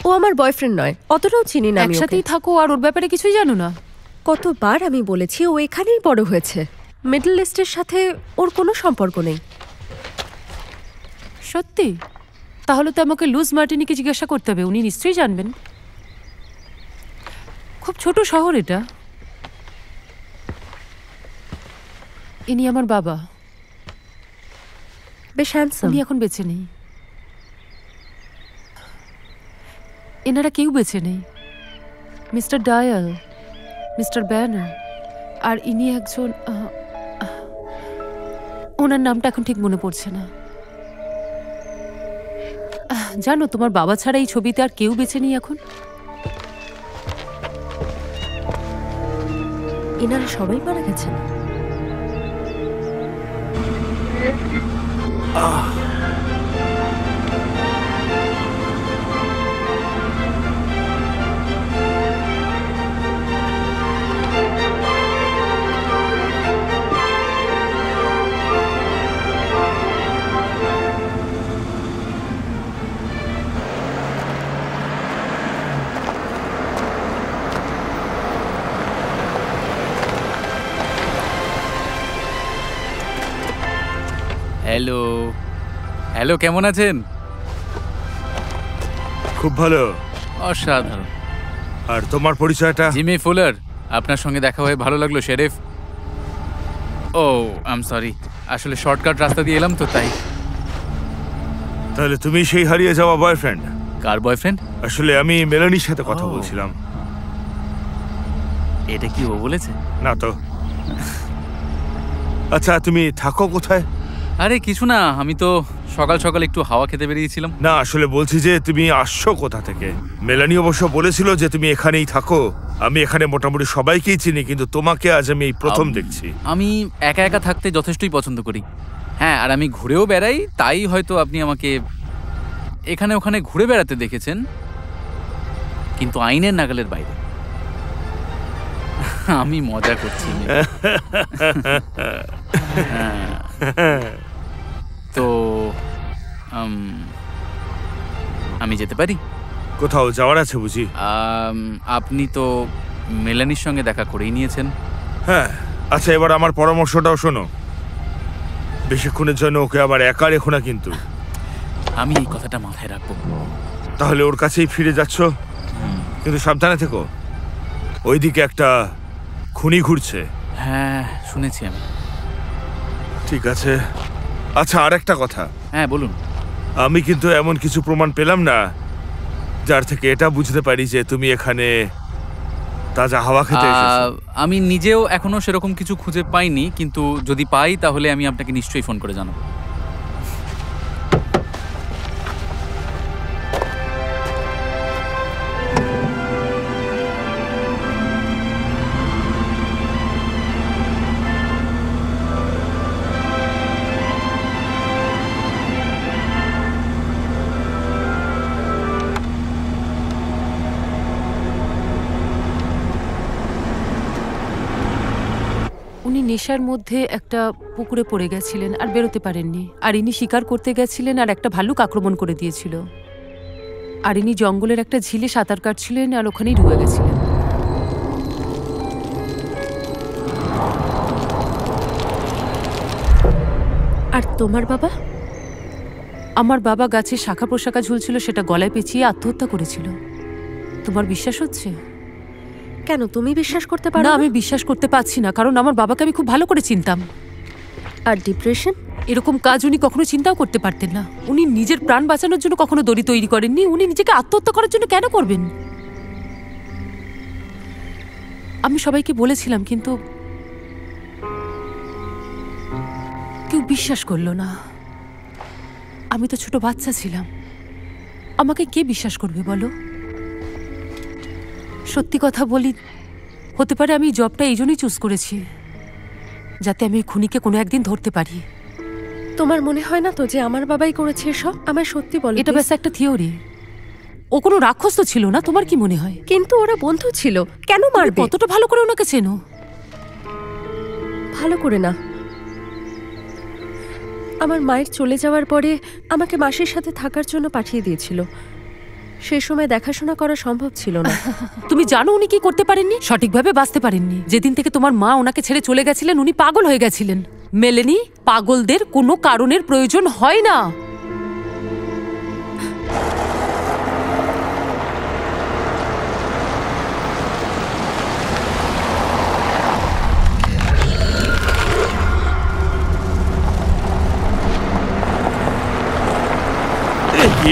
ও আমার বয়ফ্রেন্ড নয়, অতটাও চিনি না আমি ওকে। একসাথেই থাকো আর ওর ব্যাপারে কিছুই জানো না? কতবার আমি বলেছি ও এখানেই বড় হয়েছে। মিডল ইস্টের সাথে ওর কোনো সম্পর্ক নেই। সত্যি? তাহলে তো আমাকে লুজ মার্টিনিকে জিজ্ঞাসা করতে হবে, উনি নিশ্চয়ই জানবেন। খুব ছোট শহর এটা। ইনি আমার বাবা। বেশ হ্যান্ডসাম। উনি এখন বেঁচে নেই। এনারা কেউ বেঁচে নেই। মিস্টার ডায়াল, মিস্টার ব্যানার, আর ইনি একজন ওনার নামটা এখন ঠিক মনে পড়ছে না। জানো তোমার বাবা ছাড়া এই ছবিতে আর কেউ বেঁচে নেই এখন। এনারা সবাই মারা গেছেন। হ্যালো হ্যালো, কেমন আছেন? খুব ভালো। অসাধারণ। আর তোমার পরিচয়টা? Jimmy Fuller. আপনার সঙ্গে দেখা হয়ে ভালো লাগলো sheriff. Oh I am sorry, আসলে শর্টকাট রাস্তা দিয়ে এলাম তো তাই। তাহলে তুমি সেই হারিয়ে যাওয়া বয়ফ্রেন্ড? কার বয়ফ্রেন্ড? আসলে আমি মেলানির সাথে কথা বলছিলাম। এটা কি ও বলেছে? না তো। আচ্ছা তুমি থাকো কোথায়? আরে কিছু না, আমি তো সকাল সকাল একটু হাওয়া খেতে বেরিয়েছিলাম। না আসলে বলছি যে তুমি আসছো কোথা থেকে। মেলানি অবশ্য বলেছিল যে তুমি এখানেই থাকো। আমি এখানে মোটামুটি সবাইকেই চিনি, কিন্তু তোমাকে আজ আমি এই প্রথম দেখছি। আমি একা একা থাকতে যথেষ্টই পছন্দ করি। হ্যাঁ, আর আমি ঘুরেও বেড়াই, তাই হয়তো আপনি আমাকে এখানে ওখানে ঘুরে বেড়াতে দেখেছেন, কিন্তু আইনের নাগালের বাইরে। আমি মজা করছি। তো আমি যেতে পারি? কোথাও যাওয়ার আছে বুঝি? আপনি তো মেলানির সঙ্গে দেখা করেই নিয়েছেন। হ্যাঁ, আচ্ছা এবার আমার পরামর্শটাও শোনো। বেশিক্ষণের জন্য ওকে আবার একা রেখো না কিন্তু। আমি এই কথাটা মাথায় রাখবো। তাহলে ওর কাছেই ফিরে যাচ্ছ, কিন্তু সাবধানে থেকো। ওইদিকে একটা খুনি ঘুরছে। হ্যাঁ, শুনেছি আমি। ঠিক আছে। আচ্ছা, আর একটা কথা। হ্যাঁ, বলুন। আমি কিন্তু এমন কিছু প্রমাণ পেলাম না যার থেকে এটা বুঝতে পারি যে তুমি এখানে তাজা হাওয়া খেতে এসেছো। আমি নিজেও এখনো সেরকম কিছু খুঁজে পাইনি, কিন্তু যদি পাই তাহলে আমি আপনাকে নিশ্চয়ই ফোন করে জানাবো। উনি নেশার মধ্যে একটা পুকুরে পড়ে গেছিলেন আর বেরোতে পারেননি। আর ইনি শিকার করতে গেছিলেন আর একটা ভাল্লুক আক্রমণ করে দিয়েছিল। আর ইনি জঙ্গলের একটা ঝিলে সাঁতার কাটছিলেন আর ওখানেই ডুবে গেছিলেন। আর তোমার বাবা? আমার বাবা গাছে শাখা প্রশাখা ঝুলছিল, সেটা গলায় পেঁচিয়ে আত্মহত্যা করেছিল। তোমার বিশ্বাস হচ্ছে? কেন, তুমি বিশ্বাস করতে পারো না, না? আমি বিশ্বাস করতে পারছি না, কারণ আমার বাবাকে আমি খুব ভালো করে চিনতাম। আর ডিপ্রেশন? এরকম কাজ উনি কখনো চিন্তাও করতে পারতেন না। উনি নিজের প্রাণ বাঁচানোর জন্য কখনো দড়ি তৈরি করেননি। উনি নিজেকে আত্মহত্যা করার জন্য কেন করবেন? আমি সবাইকে বলেছিলাম, কিন্তু কেউ বিশ্বাস করলো না। আমি তো ছোট বাচ্চা ছিলাম, আমাকে কে বিশ্বাস করবে বলো? সত্যি কথা বলি, হতে পারে আমি জবটা এই জন্যই চুজ করেছি, যাতে আমি খুনিকে কোনো একদিন ধরতে পারি। তোমার মনে হয় না তো যে আমার বাবাই করেছে এসব? আমায় সত্যি বলো। এটা ব্যাস একটা থিওরি। ও কোনো রাক্ষস তো ছিল না, তোমার কি মনে হয়? কিন্তু ওরা বন্ধু ছিল, কেন মারবে? কতটা ভালো করে ওনাকে চেনো? ভালো করে না। আমার মায়ের চলে যাওয়ার পরে আমাকে মাসির সাথে থাকার জন্য পাঠিয়ে দিয়েছিল। সেই সময় দেখাশোনা করা সম্ভব ছিল না। তুমি জানো উনি কি করতে পারেননি? সঠিকভাবে বাঁচতে পারেননি। যেদিন থেকে তোমার মা ওনাকে ছেড়ে চলে গেছিলেন, উনি পাগল হয়ে গেছিলেন। মেলেনি, পাগলদের কোনো কারণের প্রয়োজন হয় না।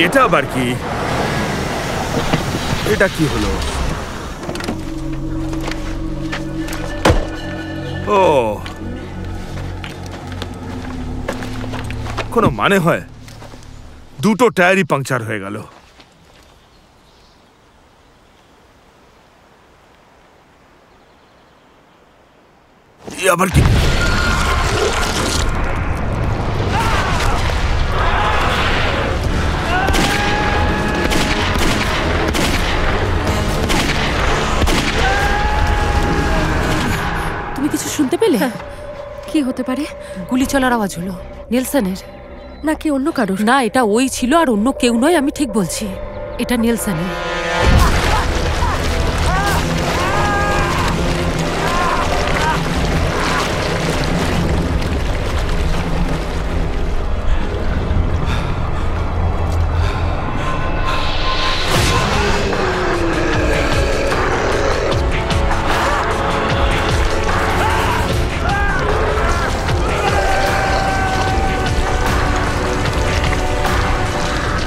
এটা আবার কি? এটা কি হলো? ও, কোনো মানে হয়? দুটো টায়ারই পাংচার হয়ে গেল। আবার কি? তুমি কিছু শুনতে পেলে? কি হতে পারে? গুলি চলার আওয়াজ হলো। নেলসনের। নাকি অন্য কারোর? না, এটা ওই ছিল আর অন্য কেউ নয়, আমি ঠিক বলছি। এটা নেলসনের।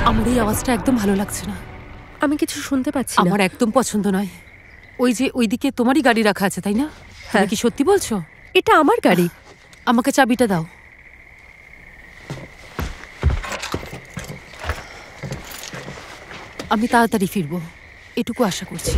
আমার এই আওয়াজটা একদম ভালো লাগছে না। আমি কিছু শুনতে পাচ্ছি না। আমার একদম পছন্দ নয়। ওই যে ওইদিকে তোমারই গাড়ি রাখা আছে, তাই না? হ্যাঁ, কি সত্যি বলছো? এটা আমার গাড়ি। আমাকে চাবিটা দাও। আমি তাড়াতাড়ি ফিরবো, এটুকু আশা করছি।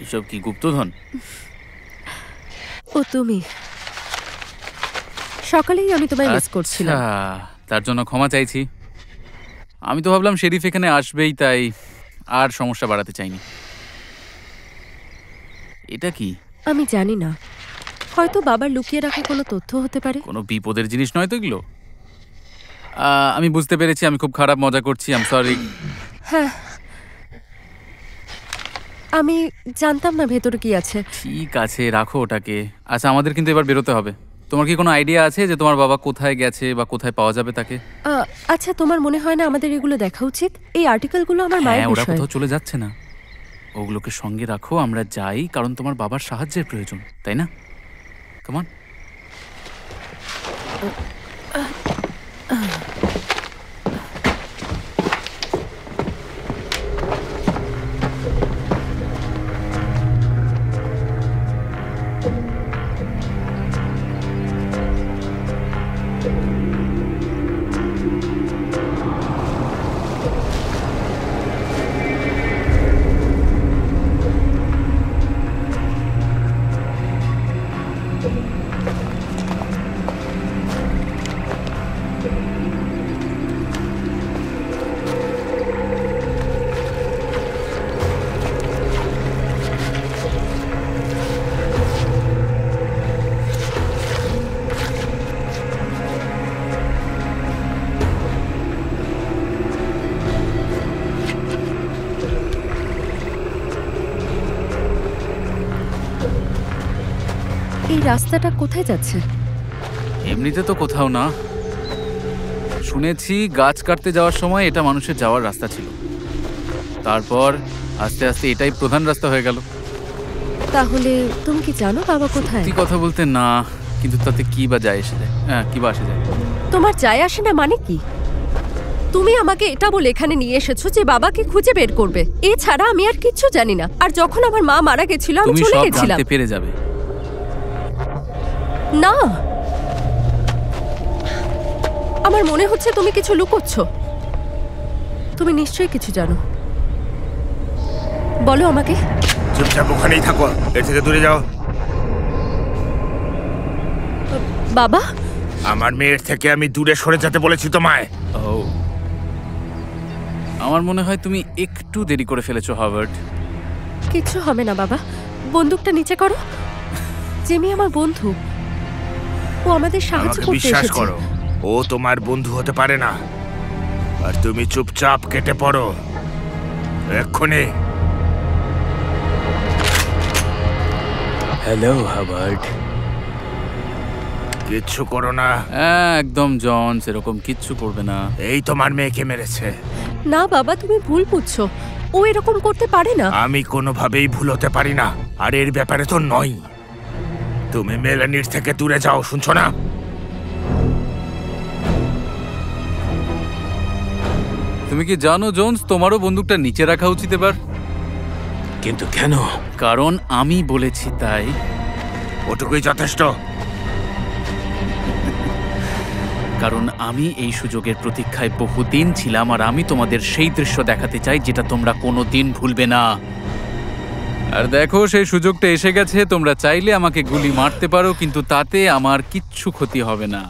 এসব কি গুপ্তধন? ও তুমি, সকালেই আমি তোমায় মিস করছিলাম। তার জন্য ক্ষমা চাইছি। আমি তো ভাবলাম শেরিফ এখানে আসবেই, তাই আর সমস্যা বাড়াতে চাইনি। এটা কি? আমি জানি না, হয়তো বাবার লুকিয়ে রাখা কোনো তথ্য হতে পারে। কোনো বিপদের জিনিস নয় তো এগুলো? আমি বুঝতে পেরেছি, আমি খুব খারাপ মজা করছি, আই এম সরি। হ্যাঁ, আমি জানতাম না ভেতরে কি আছে। ঠিক আছে, রাখো ওটাকে। আচ্ছা, আমাদের কিন্তু এবার বেরোতে হবে। তোমার কি কোনো আইডিয়া আছে যে তোমার বাবা কোথায় গেছে বা কোথায় পাওয়া যাবে তাকে? আচ্ছা, তোমার মনে হয় না আমাদের এগুলো দেখা উচিত? এই আর্টিকেলগুলো আমার মায়ের হ্যাঁ, ওরা বিষয়। কোথাও চলে যাচ্ছে না। ওগুলোকে সঙ্গে রাখো, আমরা যাই, কারণ তোমার বাবার সাহায্যের প্রয়োজন, তাই না? কেমন? এই রাস্তাটা কোথায় যাচ্ছে? এমনিতে তো কোথাও না। শুনেছি গাছ কাটতে যাওয়ার সময় এটা মানুষের যাওয়ার রাস্তা ছিল, তারপর আস্তে আস্তে এটাই প্রধান রাস্তা হয়ে গেল। তাহলে তুমি কি জানো বাবা কোথায়? সত্যি কথা বলতে না, কিন্তু তাতে কি বা যায় এসে যায়? হ্যাঁ, কি বা আসে যায়? তোমার যায় আসে না মানে কি? তুমি আমাকে এটা বলে এখানে নিয়ে এসেছো যে বাবাকে খুঁজে বের করবে, এছাড়া আমি আর কিচ্ছু জানি না। আর যখন আমার মা মারা গেছিল আমি তুমি চলে সব গেছিলাম। জানতে পেরে যাবে। না, আমার মনে হচ্ছে তুমি কিছু লুকোচ্ছ। তুমি নিশ্চয়ই কিছু জানো, বলো আমাকে। চুপচাপ ওখানেই থাকো, এর থেকে দূরে যাও। বাবা, আমার মেয়ের থেকে আমি দূরে সরে যেতে বলেছি তোমায়। ও, আমার মনে হয় তুমি একটু দেরি করে ফেলেছো হাওয়ার্ড। কিচ্ছু হবে না বাবা, বন্দুকটা নিচে করো। জেমি আমার বন্ধু, ও আমাদের সাহায্য আমাকে করতে বিশ্বাস এসেছে। করো, ও তোমার বন্ধু হতে পারে না। আর তুমি চুপচাপ কেটে পড়ো এক্ষুনি। Hello Howard. কিচ্ছু করো না। একদম জন, সেরকম কিচ্ছু করবে না। এই তোমার মেয়েকে মেরেছে। না বাবা, তুমি ভুল বুঝছো, ও এরকম করতে পারে না। আমি কোনোভাবেই ভুল হতে পারি না, আর এর ব্যাপারে তো নয়। তুমি মেলানির থেকে দূরে যাও, শুনছো না? তুমি কি জানো জোন্স, তোমারও বন্দুকটা নিচে রাখা উচিত এবার। কিন্তু কেন? কারণ আমি বলেছি তাই। ওটুকুই যথেষ্ট। কারণ আমি এই সুযোগের প্রতীক্ষায় বহুদিন ছিলাম, আর আমি তোমাদের সেই দৃশ্য দেখাতে চাই যেটা তোমরা কোনোদিন ভুলবে না। আর দেখো, সেই সুযোগটা এসে গেছে। তোমরা চাইলে আমাকে গুলি মারতে পারো, কিন্তু তাতে আমার কিচ্ছু ক্ষতি হবে না।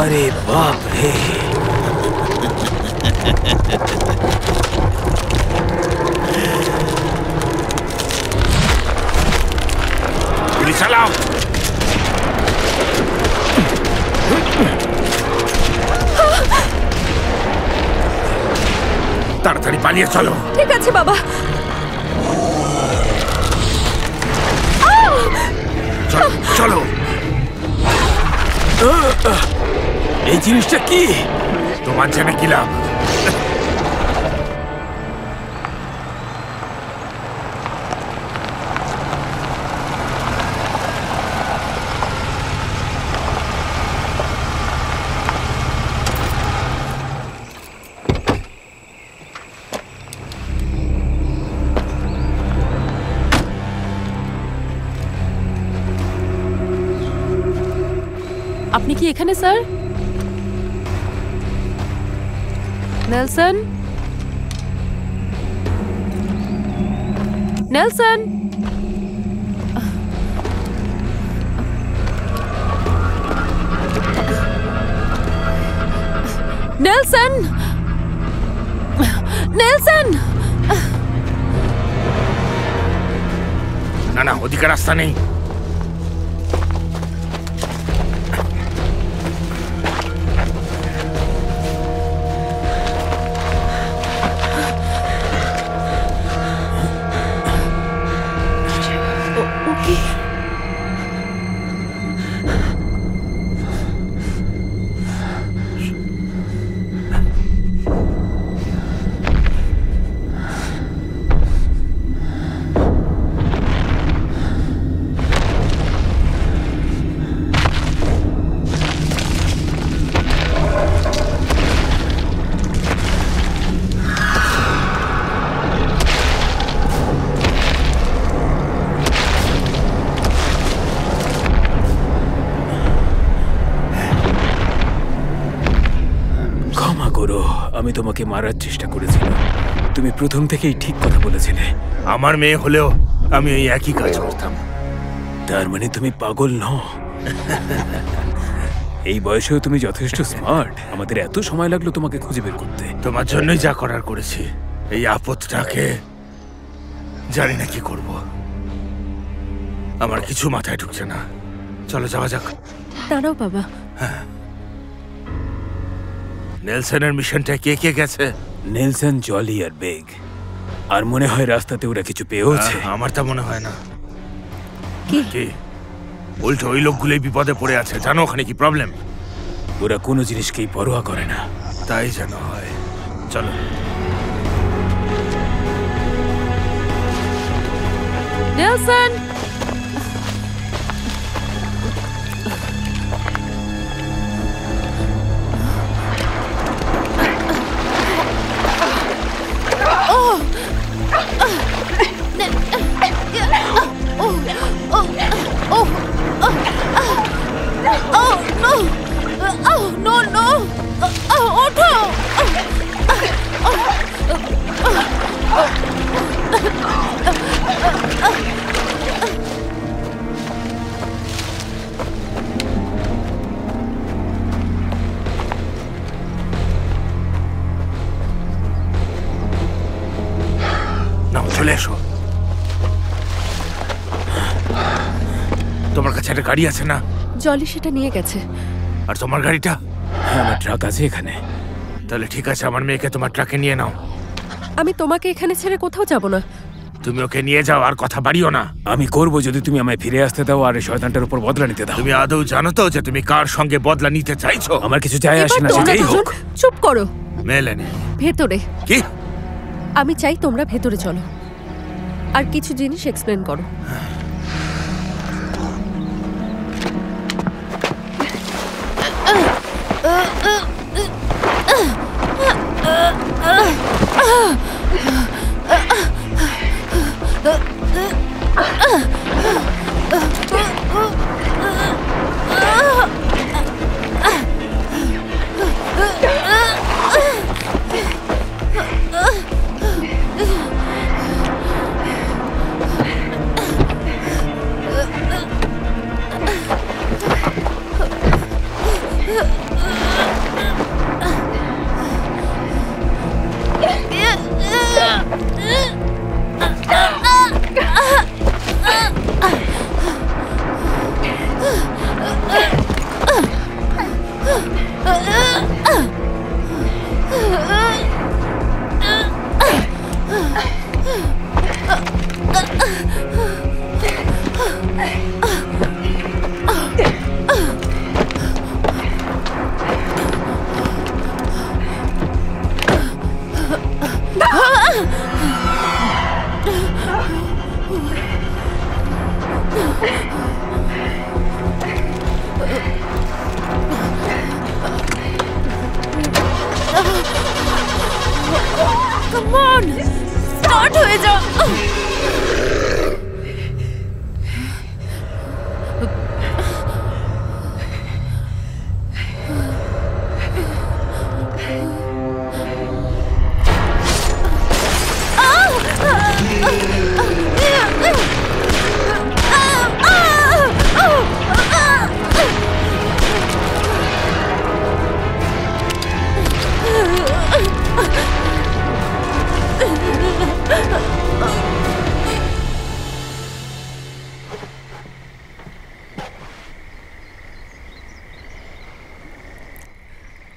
আরে বাপ রে! গুলি চালাও। তাড়াতাড়ি পালিয়ে চলো। ঠিক আছে বাবা। চলো চলো। এই জিনিসটা কি? তোমার জেনে কি লাভ? আপনি কি এখানে sir? Nelson, Nelson, Nelson, Nelson. না না, ওদিকে রাস্তা নেই। আমি তোমাকে মারার চেষ্টা করেছিলাম। তুমি প্রথম থেকেই ঠিক কথা বলেছিলে। আমার মেয়ে হলেও আমি এই একই কাজ করতাম। তার মানে তুমি পাগল নও। এই বয়সেও তুমি যথেষ্ট স্মার্ট। আমাদের এত সময় লাগলো তোমাকে খুঁজে বের করতে। তোমার জন্যই যা করার করেছি। এই আপদটাকে জানি না কি করব। আমার কিছু মাথায় ঢুকছে না। চলো যাওয়া যাক। দাঁড়াও বাবা। নেলসনের মিশনটা কে কে গেছে? নেলসন, জলি আর বেগ। আর মনে হয় রাস্তাতে ওরা কিছু পেয়েছে। আমার তা মনে হয় না। কি? উল্টো ওই লোকগুলোই বিপদে পড়ে আছে। জানো ওখানে কি প্রবলেম? ওরা কোনো জিনিসকেই পরোয়া করে না। তাই যেন হয়। চলো। নেলসন, চলে এসো। তোমার কাছে একটা গাড়ি আছে না? জলি সেটা নিয়ে গেছে। আর তোমার গাড়িটা? হ্যাঁ, আমার ট্রাক আছে এখানে। তাহলে ঠিক আছে, আমার মেয়েকে তোমার ট্রাকে নিয়ে নাও। আমি তোমাকে এখানে ছেড়ে কোথাও যাব না। তুমি ওকে নিয়ে যাও, আর কথা বাড়িও না। আমি করব যদি তুমি আমায় ফিরে আসতে দাও আর এই শয়তানটার উপর বদলা নিতে দাও। তুমি আদৌ জানো তো যে তুমি কার সঙ্গে বদলা নিতে চাইছো? আমার কিছু যায় আসে না, এবার তোমরা সেটাই দুজন হোক। চুপ করো। মেলেনি ভেতরে। কি? আমি চাই তোমরা ভেতরে চলো আর কিছু জিনিস এক্সপ্লেন করো।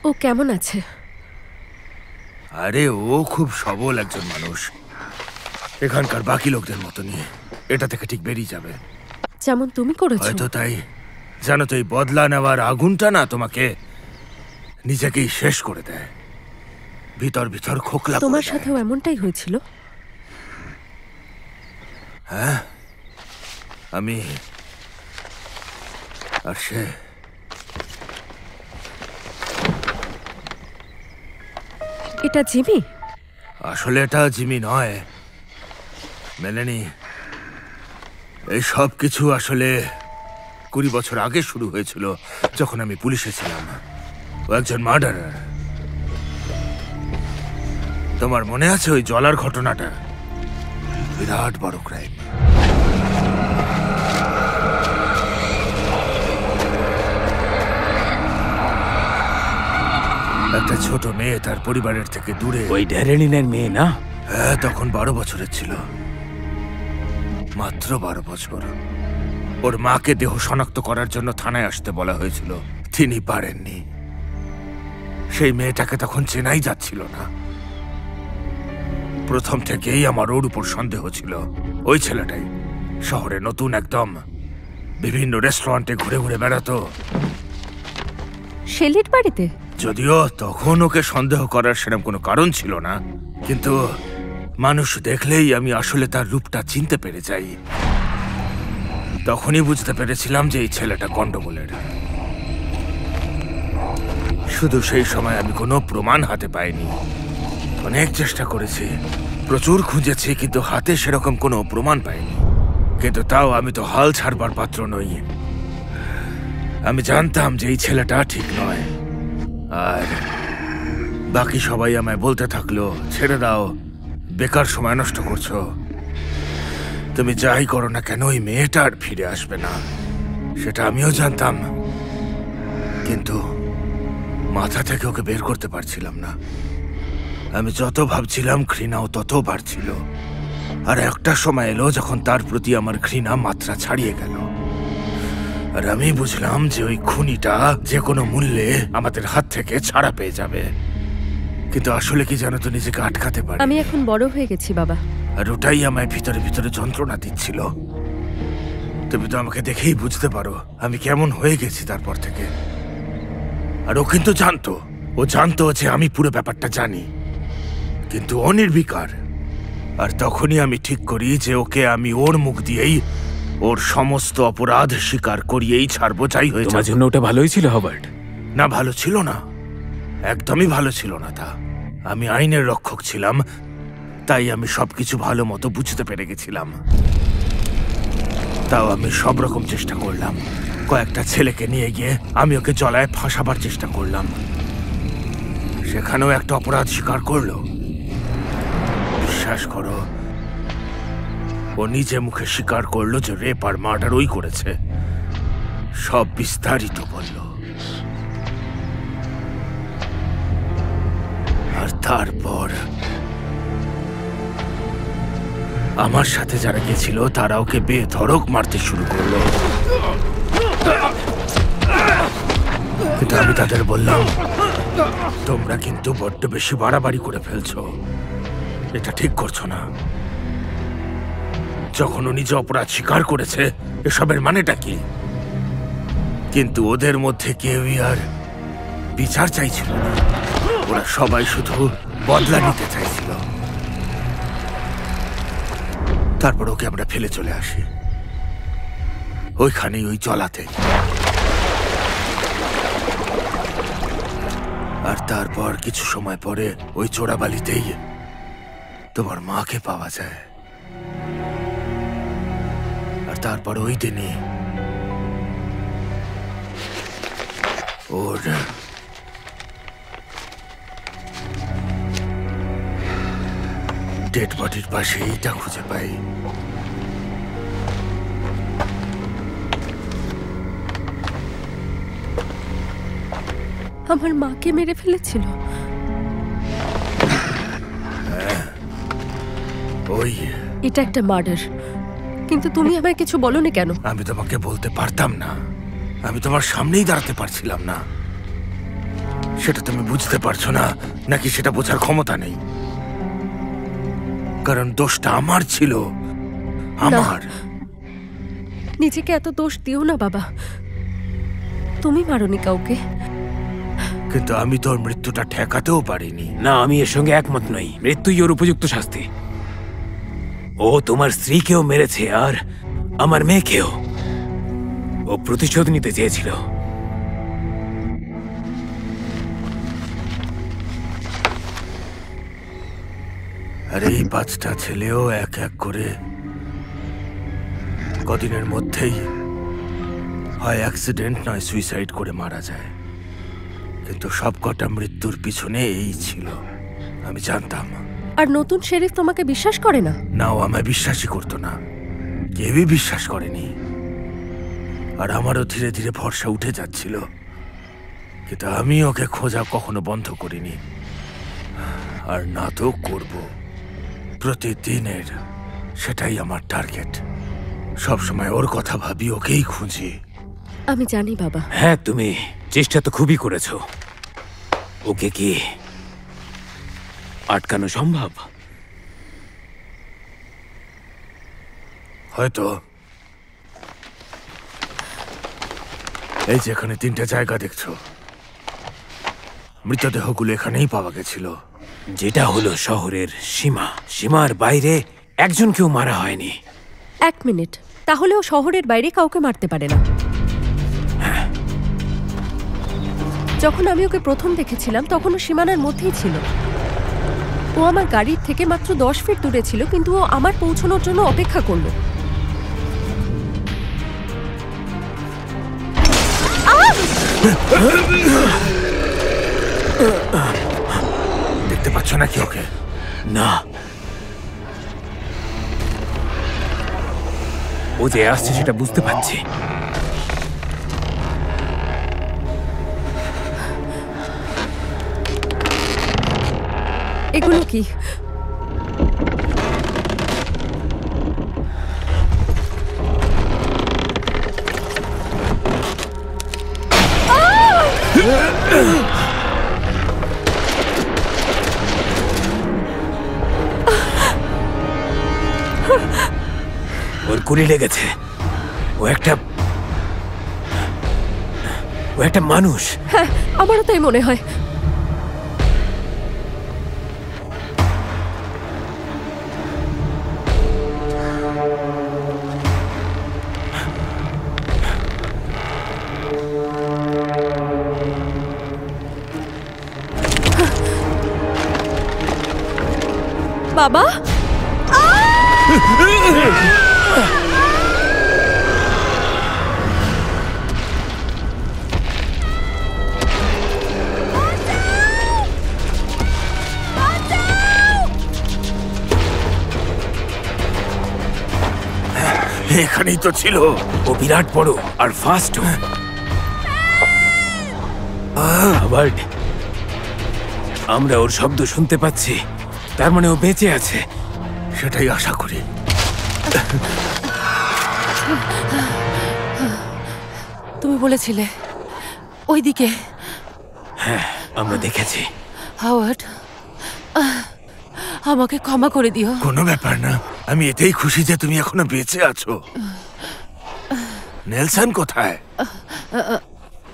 ও কেমন আছে? আরে ও খুব সবল একজন মানুষ, এখানকার বাকি লোকদের মতনই। এটা থেকে ঠিক বেরিয়ে যাবে। যেমন তুমি করেছো। হয়তো তাই। জানো তো, এই বদলা নেওয়ার আগুনটা না তোমাকে নিজেকেই শেষ করে দেয়, ভিতর ভিতর খোকলা করে তোমার দেয়। সাথেও এমনটাই হয়েছিল? হ্যাঁ, আমি আর সে এটা জিমি? আসলে এটা জিমি নয় মেলেনি। এই সব কিছু আসলে 20 বছর আগে শুরু হয়েছিল, যখন আমি পুলিশে ছিলাম। ও একজন মার্ডারার। তোমার মনে আছে ওই জলার ঘটনাটা? বিরাট বড় ক্রাইম। একটা ছোট মেয়ে তার পরিবারের থেকে দূরে। ওই ড্যারেলিনের মেয়ে না? হ্যাঁ, তখন 12 বছরের ছিল, মাত্র 12 বছর। ওর মাকে দেহ শনাক্ত করার জন্য থানায় আসতে বলা হয়েছিল, তিনি পারেননি। সেই মেয়েটাকে তখন চেনাই যাচ্ছিল না। প্রথম থেকেই আমার ওর উপর সন্দেহ ছিল। ওই ছেলেটাই শহরে নতুন একদম, বিভিন্ন রেস্টুরেন্টে ঘুরে ঘুরে বেড়াতো। শেলির বাড়িতে? যদিও তখন ওকে সন্দেহ করার সেরকম কোনো কারণ ছিল না, কিন্তু মানুষ দেখলেই আমি আসলে তার রূপটা চিনতে পেরে যাই। তখনই বুঝতে পেরেছিলাম যে এই ছেলেটা গন্ডগোলের। শুধু সেই সময় আমি কোনো প্রমাণ হাতে পাইনি। অনেক চেষ্টা করেছি, প্রচুর খুঁজেছি, কিন্তু হাতে সেরকম কোনো প্রমাণ পাইনি। কিন্তু তাও আমি তো হাল ছাড়বার পাত্র নই। আমি জানতাম যে এই ছেলেটা ঠিক নয়। আর বাকি সবাই আমায় বলতে থাকলো, ছেড়ে দাও, বেকার সময় নষ্ট করছো। তুমি যাই করো না কেন, ওই মেয়েটা আর ফিরে আসবে না, সেটা আমিও জানতাম। কিন্তু মাথা থেকে ওকে বের করতে পারছিলাম না। আমি যত ভাবছিলাম, ঘৃণাও তত বাড়ছিল। আর একটা সময় এলো যখন তার প্রতি আমার ঘৃণা মাত্রা ছাড়িয়ে গেল। আর আমি বুঝলাম যে ওই খুনিটা যে কোনো মূল্যে আমাদের হাত থেকে ছাড়া পেয়ে যাবে। কিন্তু আসলে কি জানো তো, নিজেকে আটকাতে পারি। আমি এখন বড় হয়ে গেছি বাবা। আর ওটাই আমায় ভিতরে ভিতরে যন্ত্রণা দিচ্ছিল। তুমি তো আমাকে দেখেই বুঝতে পারো আমি কেমন হয়ে গেছি তারপর থেকে। আর ও কিন্তু জানতো, ও জানতো যে আমি পুরো ব্যাপারটা জানি, কিন্তু অনির্বিকার। আর তখনই আমি ঠিক করি যে ওকে আমি ওর মুখ দিয়েই ওর সমস্ত অপরাধ স্বীকার করিয়েই ছাড়বো, যাই হয়ে তোমার যাক। জন্য ওটা ভালোই ছিল হবার্ট। না, ভালো ছিল না, একদমই ভালো ছিল না। তা আমি আইনের রক্ষক ছিলাম, তাই আমি সবকিছু ভালো মতো বুঝতে পেরে গেছিলাম। তাও আমি সব রকম চেষ্টা করলাম। কয়েকটা ছেলেকে নিয়ে গিয়ে আমি ওকে জলায় ফাঁসাবার চেষ্টা করলাম। সেখানেও একটা অপরাধ স্বীকার করলো। বিশ্বাস করো, ও নিজে মুখে স্বীকার করলো যে রেপ আর মার্ডার ওই করেছে। সব বিস্তারিত বলল। আর তারপর আমার সাথে যারা গেছিল তারা ওকে বেধড়ক মারতে শুরু করলো। কিন্তু আমি তাদের বললাম, তোমরা কিন্তু বড্ড বেশি বাড়াবাড়ি করে ফেলছো, এটা ঠিক করছো না। যখন ও নিজে অপরাধ স্বীকার করেছে, এসবের মানেটা কি? কিন্তু ওদের মধ্যে কেউই আর বিচার চাইছিল না। ওরা সবাই শুধু বদলা নিতে চাইছিল। তারপর ওকে আমরা ফেলে চলে আসি, ওইখানেই, ওই জলাতে। আর তারপর কিছু সময় পরে ওই চোরাবালিতেই তোমার মাকে পাওয়া যায়। আর তারপর ওই দিনই ওর ডেড বডির পাশে এইটা খুঁজে পাই। আমার মাকে মেরে ফেলেছিল? ওই এটা একটা মার্ডার, কিন্তু তুমি আমায় কিছু বলনি কেন? আমি তোমাকে বলতে পারতাম না, আমি তোমার সামনেই দাঁড়াতে পারছিলাম না। সেটা তুমি বুঝতে পারছো না, নাকি সেটা বোঝার ক্ষমতা নেই? কারণ দোষটা আমার ছিল, আমার। নিজেকে এত দোষ দিও না বাবা। তুমি মারোনি কাউকে। কিন্তু আমি তোর মৃত্যুটা ঠেকাতেও পারিনি। না, আমি এর সঙ্গে একমত নই। মৃত্যুই ওর উপযুক্ত শাস্তি। ও তোমার স্ত্রীকেও মেরেছে, আর আমার মেয়েকেও। ও প্রতিশোধ নিতে চেয়েছিল। আর এই 5টা ছেলেও এক এক করে কদিনের মধ্যেই হয় অ্যাক্সিডেন্ট নয় সুইসাইড করে মারা যায়। কিন্তু সবকটা মৃত্যুর পিছনে এই ছিল, আমি জানতাম। আর নতুন শেরিফ তোমাকে বিশ্বাস করে না? নাও, আমায় বিশ্বাসই করতো না, কেউই বিশ্বাস করেনি। আর আমারও ধীরে ধীরে ভরসা উঠে যাচ্ছিল। কিন্তু আমি ওকে খোঁজা কখনো বন্ধ করিনি, আর না তো করব। প্রতিদিনের সেটাই আমার টার্গেট। সবসময় ওর কথা ভাবি, ওকেই খুঁজি। আমি জানি বাবা। হ্যাঁ, তুমি চেষ্টা তো খুবই করেছো। ওকে কি আটকানো সম্ভব? হয়তো। এই যে এখানে 3টে জায়গা দেখছো, মৃতদেহগুলো এখানেই পাওয়া গেছিল। যেটা হলো শহরের সীমা, সীমার বাইরে একজনকেও মারা হয়নি। 1 মিনিট, তাহলেও শহরের বাইরে কাউকে মারতে পারে না। যখন আমি ওকে প্রথম দেখেছিলাম তখনও সীমানার মধ্যেই ছিল। ও আমার গাড়ির থেকে মাত্র 10 ফিট দূরে ছিল, কিন্তু ও আমার পৌঁছানোর জন্য অপেক্ষা করলো। দেখতে পাচ্ছ নাকি ওকে? না, ও যে আসছে সেটা বুঝতে পারছি। এগুলো কি? ওর গুলি লেগেছে। ও একটা মানুষ। হ্যাঁ, আমারও তাই মনে হয়। বাবা, এখানেই তো ছিল। ও বিরাট বড় আর ফাস্ট। আমরা ওর শব্দ শুনতে পাচ্ছি, তার মানে ও বেঁচে আছে। সেটাই আশা করি। তুমি বলেছিলে ওইদিকে। হ্যাঁ, আমরা দেখেছি। হাওয়ার্ড, আমাকে ক্ষমা করে দিও। কোনো ব্যাপার না, আমি এতেই খুশি যে তুমি এখনো বেঁচে আছো। নেলসন কোথায়?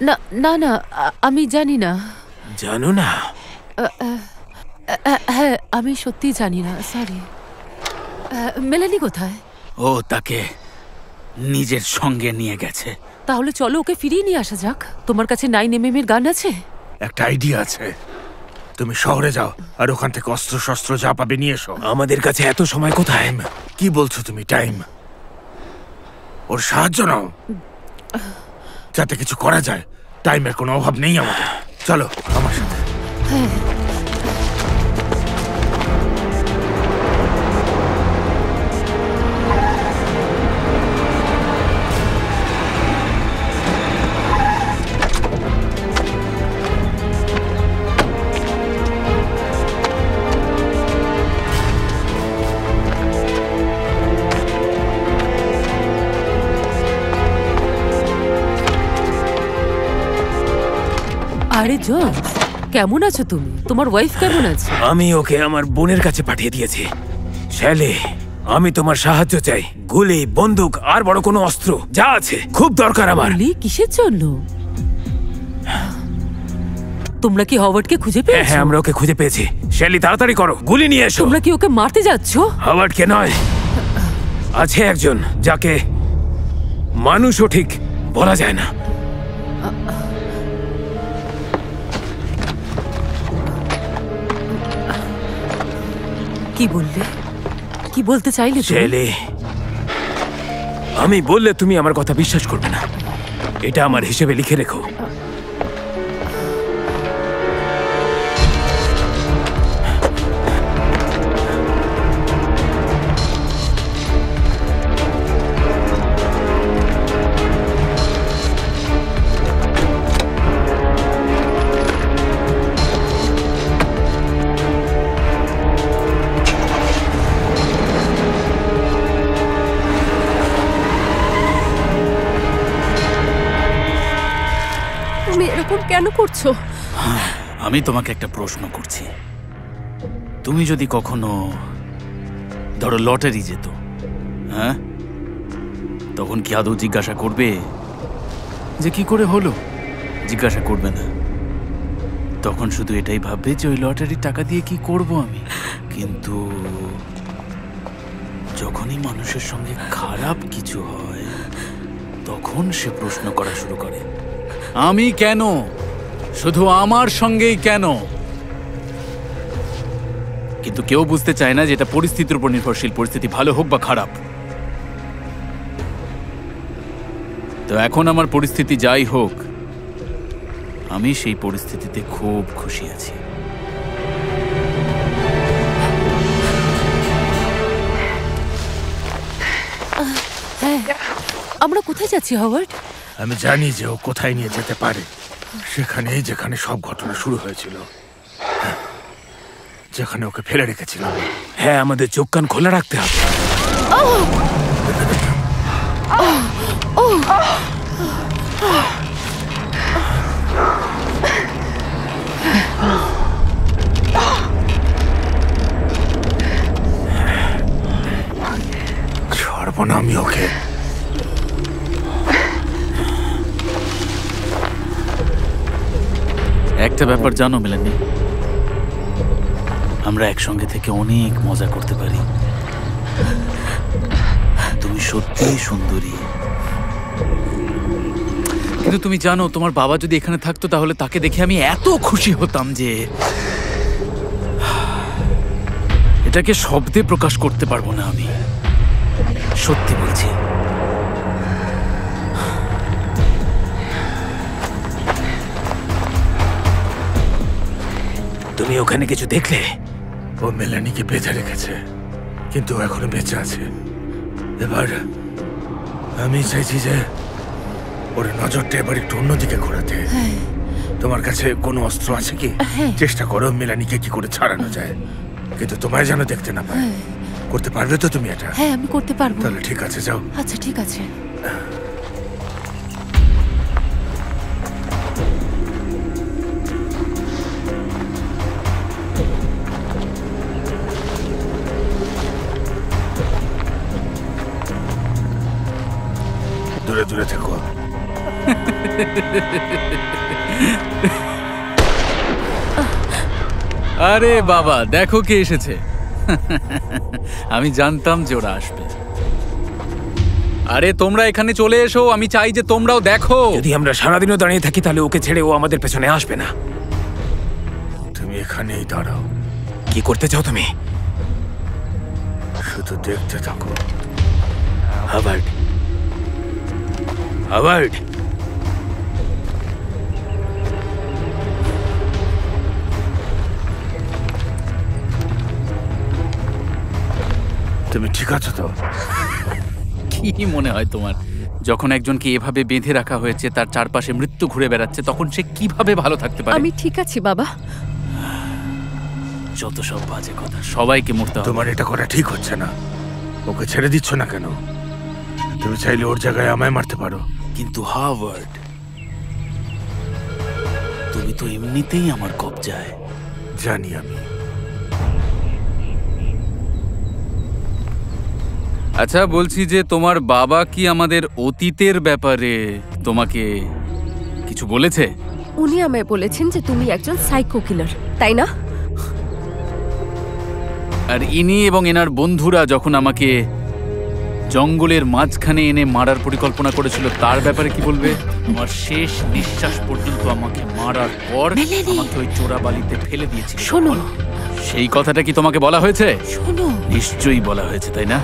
না না না, আমি জানি না। জানো না? হ্যাঁ, আমি সত্যি জানি না, সরি। মেলানি কোথায়? ও তাকে নিজের সঙ্গে নিয়ে গেছে। তাহলে চলো ওকে ফিরিয়ে নিয়ে আসা যাক। তোমার কাছে 9mm এর গান আছে? একটা আইডিয়া আছে। তুমি শহরে যাও আর ওখান থেকে অস্ত্র শস্ত্র যা পাবে নিয়ে এসো। আমাদের কাছে এত সময় কোথায়? কি বলছো তুমি? টাইম। ওর সাহায্য নাও যাতে কিছু করা যায়। টাইমের কোনো অভাব নেই আমাদের। চলো আমার সাথে। আরে জোন্স, কেমন আছো তুমি? তোমার ওয়াইফ কেমন আছে? আমি ওকে আমার বোনের কাছে পাঠিয়ে দিয়েছি। শ্যালি, আমি তোমার সাহায্য চাই। গুলি, বন্দুক আর বড় কোনো অস্ত্র যা আছে, খুব দরকার আমার। গুলি কিসের জন্য? তোমরা কি হওয়ার্ডকে খুঁজে হ্যাঁ পেয়েছো? হ্যাঁ, আমরা ওকে খুঁজে পেয়েছি। শ্যালি, তাড়াতাড়ি করো, গুলি নিয়ে এসো। তোমরা কি ওকে মারতে যাচ্ছ? হাওয়ার্ডকে নয়, আছে একজন যাকে মানুষও ঠিক বলা যায় না। কি বললে? কি বলতে চাইলে তুমি? শ্যালি, আমি বললে তুমি আমার কথা বিশ্বাস করবে না। এটা আমার হিসেবে লিখে রেখো। তুমি এরকম কেন করছো? আমি তোমাকে একটা প্রশ্ন করছি। তুমি যদি কখনো ধরো লটারি যেত, হ্যাঁ, তখন কি আদৌ জিজ্ঞাসা করবে যে কি করে হলো? জিজ্ঞাসা করবে না। তখন শুধু এটাই ভাববে যে ওই লটারির টাকা দিয়ে কি করব আমি। কিন্তু যখনই মানুষের সঙ্গে খারাপ কিছু হয়, তখন সে প্রশ্ন করা শুরু করে, আমি কেন, শুধু আমার সঙ্গেই কেন? কিন্তু কেউ বুঝতে চায় না যে এটা পরিস্থিতির উপর নির্ভরশীল, পরিস্থিতি ভালো হোক বা খারাপ। তো এখন আমার পরিস্থিতি যাই হোক, আমি সেই পরিস্থিতিতে খুব খুশি আছি। হ্যাঁ, আমরা কোথায় যাচ্ছি হাওয়ার্ড? আমি জানি যে ও কোথায় নিয়ে যেতে পারে। সেখানেই যেখানে সব ঘটনা শুরু হয়েছিল, যেখানে ওকে ফেলে রেখেছিলাম। হ্যাঁ, আমাদের চোখ কান খোলা রাখতে হবে। ছাড়বো না আমি ওকে। একটা ব্যাপার জানো মেলানি, আমরা একসঙ্গে থেকে অনেক মজা করতে পারি। তুমি সত্যিই সুন্দরী, কিন্তু তুমি জানো তোমার বাবা যদি এখানে থাকতো তাহলে তাকে দেখে আমি এত খুশি হতাম যে এটাকে শব্দে প্রকাশ করতে পারবো না। আমি সত্যি বলছি। তুমি ওখানে কিছু দেখলে? ও মেলানিকে বেঁধে রেখেছে, কিন্তু ও এখনো বেঁচে আছে। এবার আমি চাইছি যে ওর নজরটা এবার একটু অন্যদিকে ঘোরাতে। তোমার কাছে কোনো অস্ত্র আছে কি? চেষ্টা করো মেলানিকে কি করে ছাড়ানো যায়, কিন্তু তোমায় যেন দেখতে না পায়। করতে পারবে তো তুমি এটা? হ্যাঁ, আমি করতে পারবো। তাহলে ঠিক আছে, যাও। আচ্ছা, ঠিক আছে। দূরে দূরে থেকো। আরে বাবা, দেখো কে এসেছে। আমি জানতাম যে ওরা আসবে। আরে তোমরা এখানে চলে এসো, আমি চাই যে তোমরাও দেখো। যদি আমরা সারাদিনও দাঁড়িয়ে থাকি তাহলে ওকে ছেড়ে ও আমাদের পেছনে আসবে না। তুমি এখানেই দাঁড়াও। কি করতে চাও তুমি? শুধু দেখতে থাকো। হাওয়ার্ড, হাওয়ার্ড, তুমি ঠিক আছো তো? কি মনে হয় তোমার, যখন একজনকে এভাবে বেঁধে রাখা হয়েছে, তার চারপাশে মৃত্যু ঘুরে বেড়াচ্ছে, তখন সে কিভাবে ভালো থাকতে পারে? আমি ঠিক আছি বাবা। যত সব বাজে কথা, সবাইকে মরতে হবে। তোমার এটা করা ঠিক হচ্ছে না। ওকে ছেড়ে দিচ্ছ না কেন? তুমি চাইলে ওর জায়গায় আমায় মারতে পারো। কিন্তু হাওয়ার্ড, তুমি তো এমনিতেই আমার কবজায়। জানি আমি। আচ্ছা, বলছি যে তোমার বাবা কি আমাদের অতীতের ব্যাপারে তোমাকে কিছু বলেছে? উনি আমায় বলেছেন যে তুমি একজন সাইকো কিলার, তাই না? আর ইনি এবং এনার বন্ধুরা যখন আমাকে জঙ্গলের মাঝখানে এনে মারার পরিকল্পনা করেছিল তার ব্যাপারে কি বলবে? আমার শেষ নিঃশ্বাস পর্যন্ত আমাকে মারার পর আমাকে ওই চোরাবালিতে ফেলে দিয়েছিল। শোনো, সেই কথাটা কি তোমাকে বলা হয়েছে? শোনো, নিশ্চয়ই বলা হয়েছে, তাই না?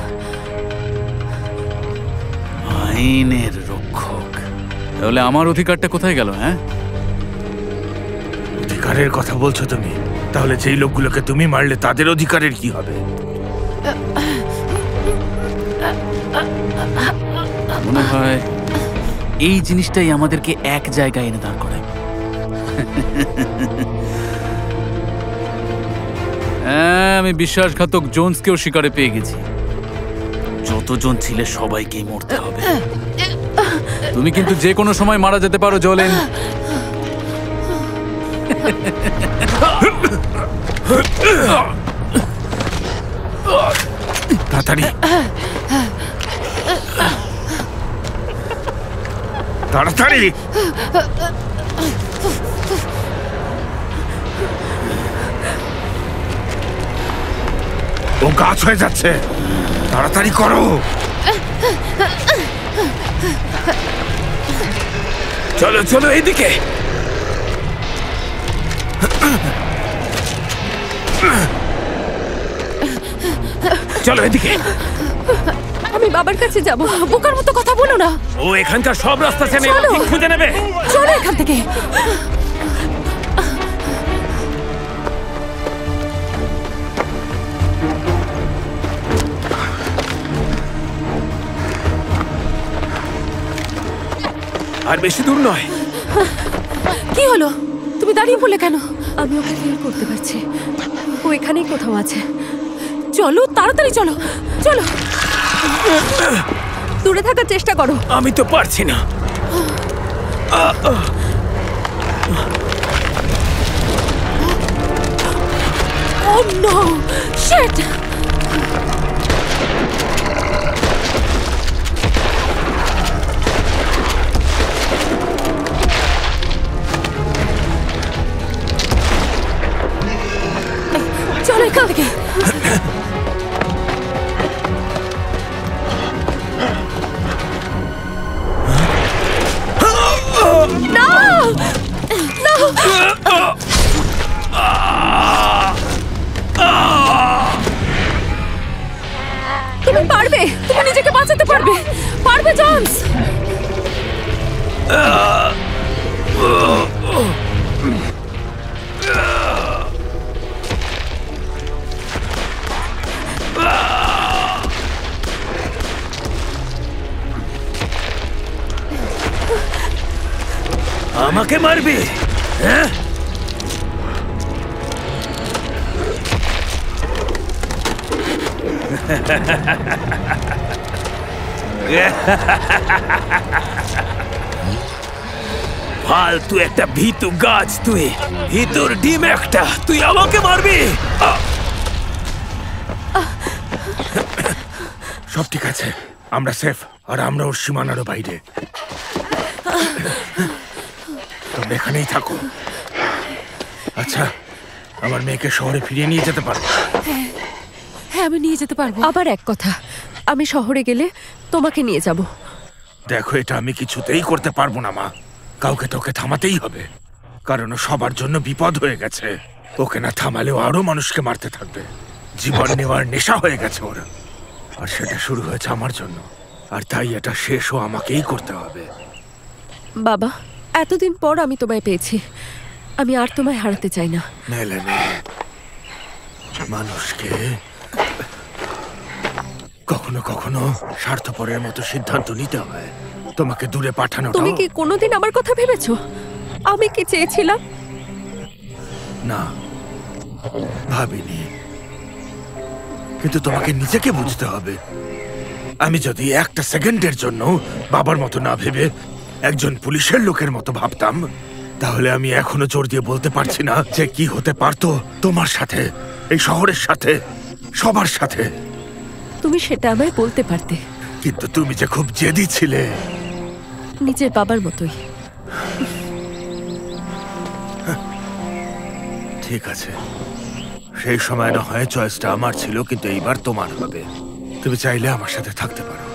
আইনের রক্ষক, তাহলে আমার অধিকারটা কোথায় গেল? হ্যাঁ, অধিকারের কথা বলছো তুমি? তাহলে যেই লোকগুলোকে তুমি মারলে তাদের অধিকারের কি হবে? মনে হয় এই জিনিসটাই আমাদেরকে এক জায়গায় এনে দাঁড় করায়। হ্যাঁ, আমি বিশ্বাসঘাতক জোন্সকেও শিকারে পেয়ে গেছি। যতজন ছিলে সবাইকেই মরতে হবে। তুমি কিন্তু যে কোনো সময় মারা যেতে পারো, জলেন। তাড়াতাড়ি, তাড়াতাড়ি! ও গাছ হয়ে যাচ্ছে, তাড়াতাড়ি করো। চলো চলো এইদিকে। চলো এদিকে। আমি বাবার কাছে যাব। বোকার মতো কথা বলো না। ও এখানকার সব রাস্তা চেনে, চলো। ঠিক খুঁজে নেবে। চলো এখান থেকে। আর বেশি দূর নয়। কি হলো? তুমি দাঁড়িয়ে পড়লে কেন? আমি ওকে ফিল করতে পারছি, ও এখানেই কোথাও আছে। চলো তাড়াতাড়ি, চলো চলো। দূরে থাকার চেষ্টা করো। আমি তো পারছি না। Oh no! Shit! চলো এখান থেকে। তুমি পারবে, তুমি নিজেকে বাঁচাতে পারবে, পারবে জন্স। আমাকে মারবি? হ্যাঁ, ফালতু একটা ভীতু গাছ তুই, ভিতর ডিম একটা, তুই আমাকে মারবি? সব ঠিক আছে, আমরা সেফ, আর আমরা ওর সীমানারও বাইরে। তোমরা এখানেই থাকো। আচ্ছা, আমার মেয়েকে শহরে ফিরিয়ে নিয়ে যেতে পারো? হ্যাঁ, আমি নিয়ে যেতে পারবো। আবার এক কথা, আমি শহরে গেলে তোমাকে নিয়ে যাব। দেখো, এটা আমি কিছুতেই করতে পারবো না মা। কাউকে তোকে থামাতেই হবে, কারণ ও সবার জন্য বিপদ হয়ে গেছে। ওকে না থামালেও আরো মানুষকে মারতে থাকবে। জীবন নেওয়ার নেশা হয়ে গেছে ওর, আর সেটা শুরু হয়েছে আমার জন্য, আর তাই এটা শেষও আমাকেই করতে হবে। বাবা, এতদিন পর আমি তোমায় পেয়েছি, আমি আর তোমায় হারাতে চাই না। মেলেনে, মানুষকে কখনো কখনো স্বার্থপরের মতো সিদ্ধান্ত নিতে হয়। তোমাকে দূরে পাঠানো। তুমি কি কোনোদিন আমার কথা ভেবেছো? আমি কি চেয়েছিলাম? না, ভাবিনি। কিন্তু তোমাকে নিজেকে বুঝতে হবে। আমি যদি একটা সেকেন্ডের জন্য বাবার মতো না ভেবে একজন পুলিশের লোকের মতো ভাবতাম, তাহলে আমি এখনো জোর দিয়ে বলতে পারছি না যে কি হতে পারতো তোমার সাথে, এই শহরের সাথে, সবার সাথে। তুমি সেটা আমায় বলতে পারতে। কিন্তু তুমি যে খুব জেদি ছিলে। নিজের বাবার মতোই। ঠিক আছে, সেই সময় না হয় চয়েসটা আমার ছিল, কিন্তু এইবার তোমার হবে। তুমি চাইলে আমার সাথে থাকতে পারো,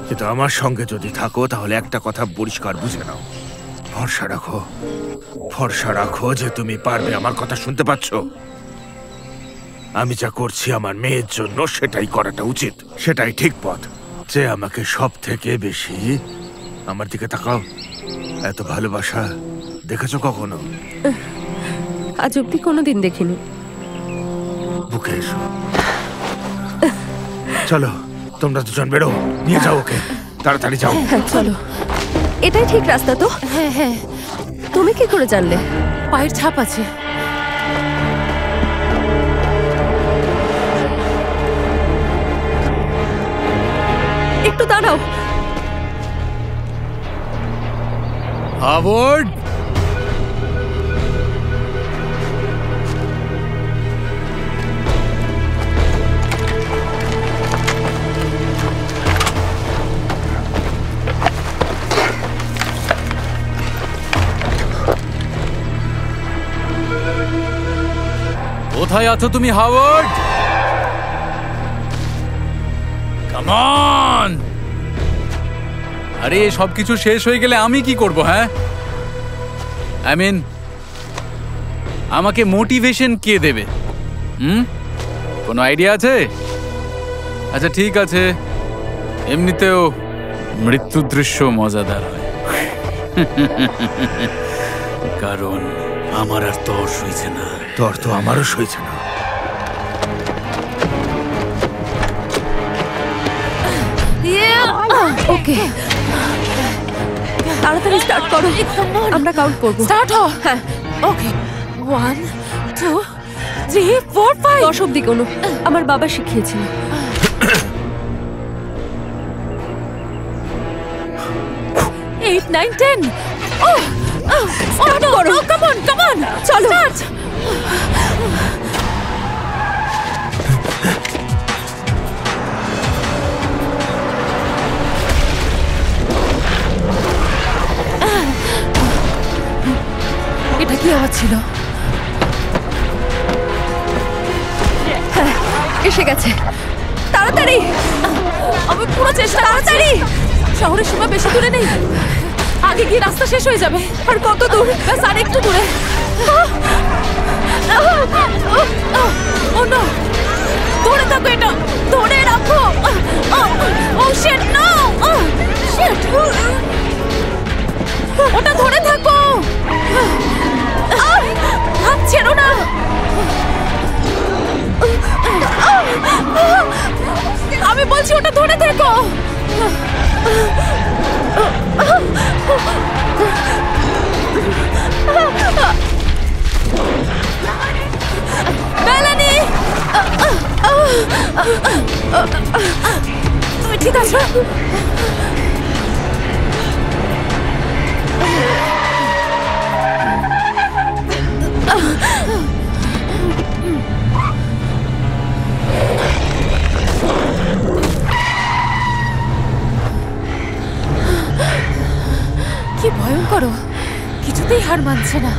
কিন্তু আমার সঙ্গে যদি থাকো তাহলে একটা কথা পরিষ্কার বুঝে নাও, ভরসা রাখো, ভরসা রাখো যে তুমি পারবে। আমার কথা শুনতে পাচ্ছ? আমি যা করছি আমার মেয়ের জন্য সেটাই করাটা উচিত, সেটাই ঠিক পথ। যে আমাকে সব থেকে বেশি, আমার দিকে তাকাও, এত ভালোবাসা দেখেছো কখনো? আজ অব্দি কোনোদিন দেখিনি। বুকে এসো, চলো তোমরা দুজন বেরো, নিয়ে যাও ওকে, তাড়াতাড়ি যাও। হ্যাঁ চলো, এটাই ঠিক রাস্তা তো? হ্যাঁ হ্যাঁ, তুমি কি করে জানলে? পায়ের ছাপ আছে। একটু দাঁড়াও। হাওয়ার্ড, কোথায় আছো তুমি হাওয়ার্ড? Come on! আরে সবকিছু শেষ হয়ে গেলে আমি কি করব? হ্যাঁ, আই মিন, আমাকে মোটিভেশন কে দেবে? কোনো আইডিয়া আছে? আচ্ছা ঠিক আছে, এমনিতেও মৃত্যু দৃশ্য মজাদার হয়। কারণ আমার আর তর সইছে না। তোর তো আমারও সইছে না। ওকে, তাড়াতাড়ি স্টার্ট করো, আমরা কাউন্ট করবো। স্টার্ট হও। হ্যাঁ, ওকে, 1 2 3 4 5। 10 অব্দি কোনো, আমার বাবা শিখিয়েছিল। Eight, 9, 10. Start করো। Come on, come on. চলো। Start. এটা কি আওয়াজ ছিল? হ্যাঁ, এসে গেছে। তাড়াতাড়ি, আমি পুরো চেষ্টা তাড়াতাড়ি। শহরের সীমা বেশি দূরে নেই, আগে গিয়ে রাস্তা শেষ হয়ে যাবে। আর কত দূর? ব্যাস আর একটু দূরে। ও নো, ধরে থাকো, এটা ধরে রাখো। ও শিট, নো শিট, ওটা ধরে থাকো, হাত ছেড়ো না। আমি বলছি ওটা ধরে থেকো। মেলানি, তুমি ঠিক আছো? কি ভয়ঙ্কর, কিছুতেই হার মানছে না।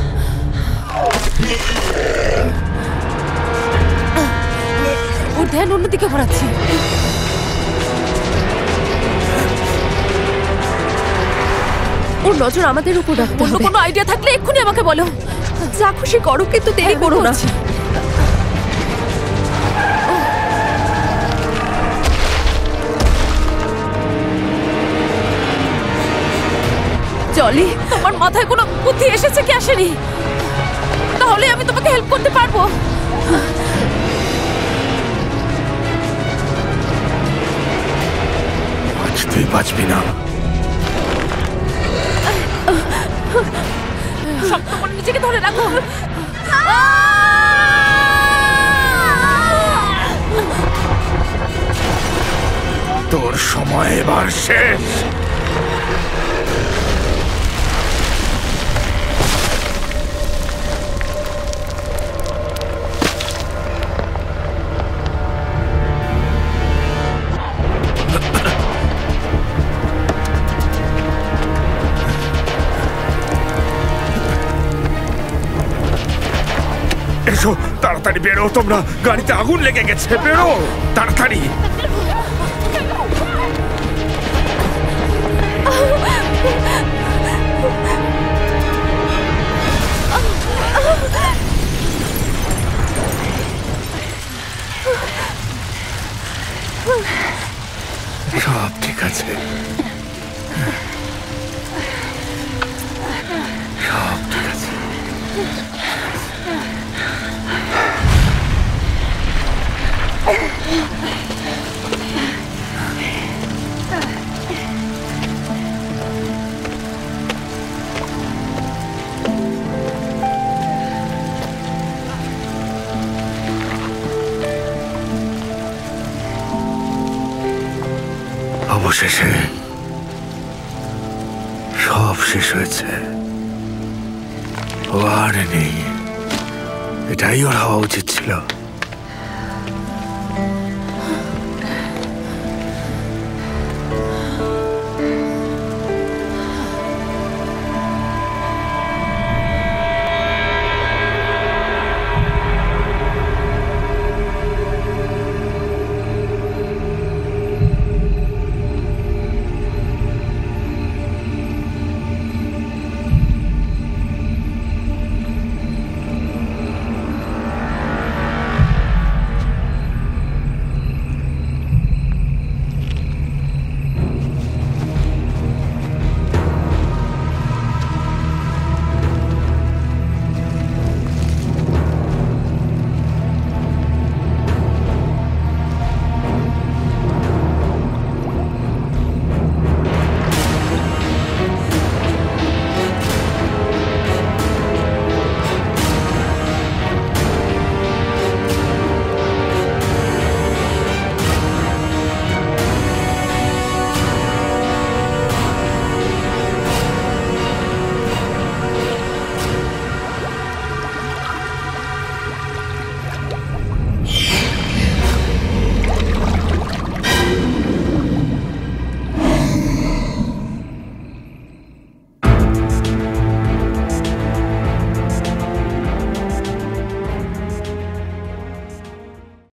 ওর ধ্যান অন্যদিকে ঘোরাচ্ছে। ওর নজর আমাদের উপর রাখতে অন্য হবে। কোনো আইডিয়া থাকলে এক্ষুনি আমাকে বলো। যা খুশি করো, কিন্তু দেরি করো না। জলি, তোমার মাথায় কোনো বুদ্ধি এসেছে কি আসেনি? তাহলে আমি তোমাকে হেল্প করতে পারবো। আজ তুই বাঁচবি না। শক্ত করে নিজেকে ধরে রাখো। তোর সময় এবার শেষ। এসো, তাড়াতাড়ি বেরো তোমরা, গাড়িতে আগুন লেগে গেছে, বেরো তাড়াতাড়ি। সব ঠিক আছে, সব ঠিক আছে। অবশেষে সব শেষ হয়েছে, ও আর নেই। এটাই ওর হওয়া উচিত ছিল।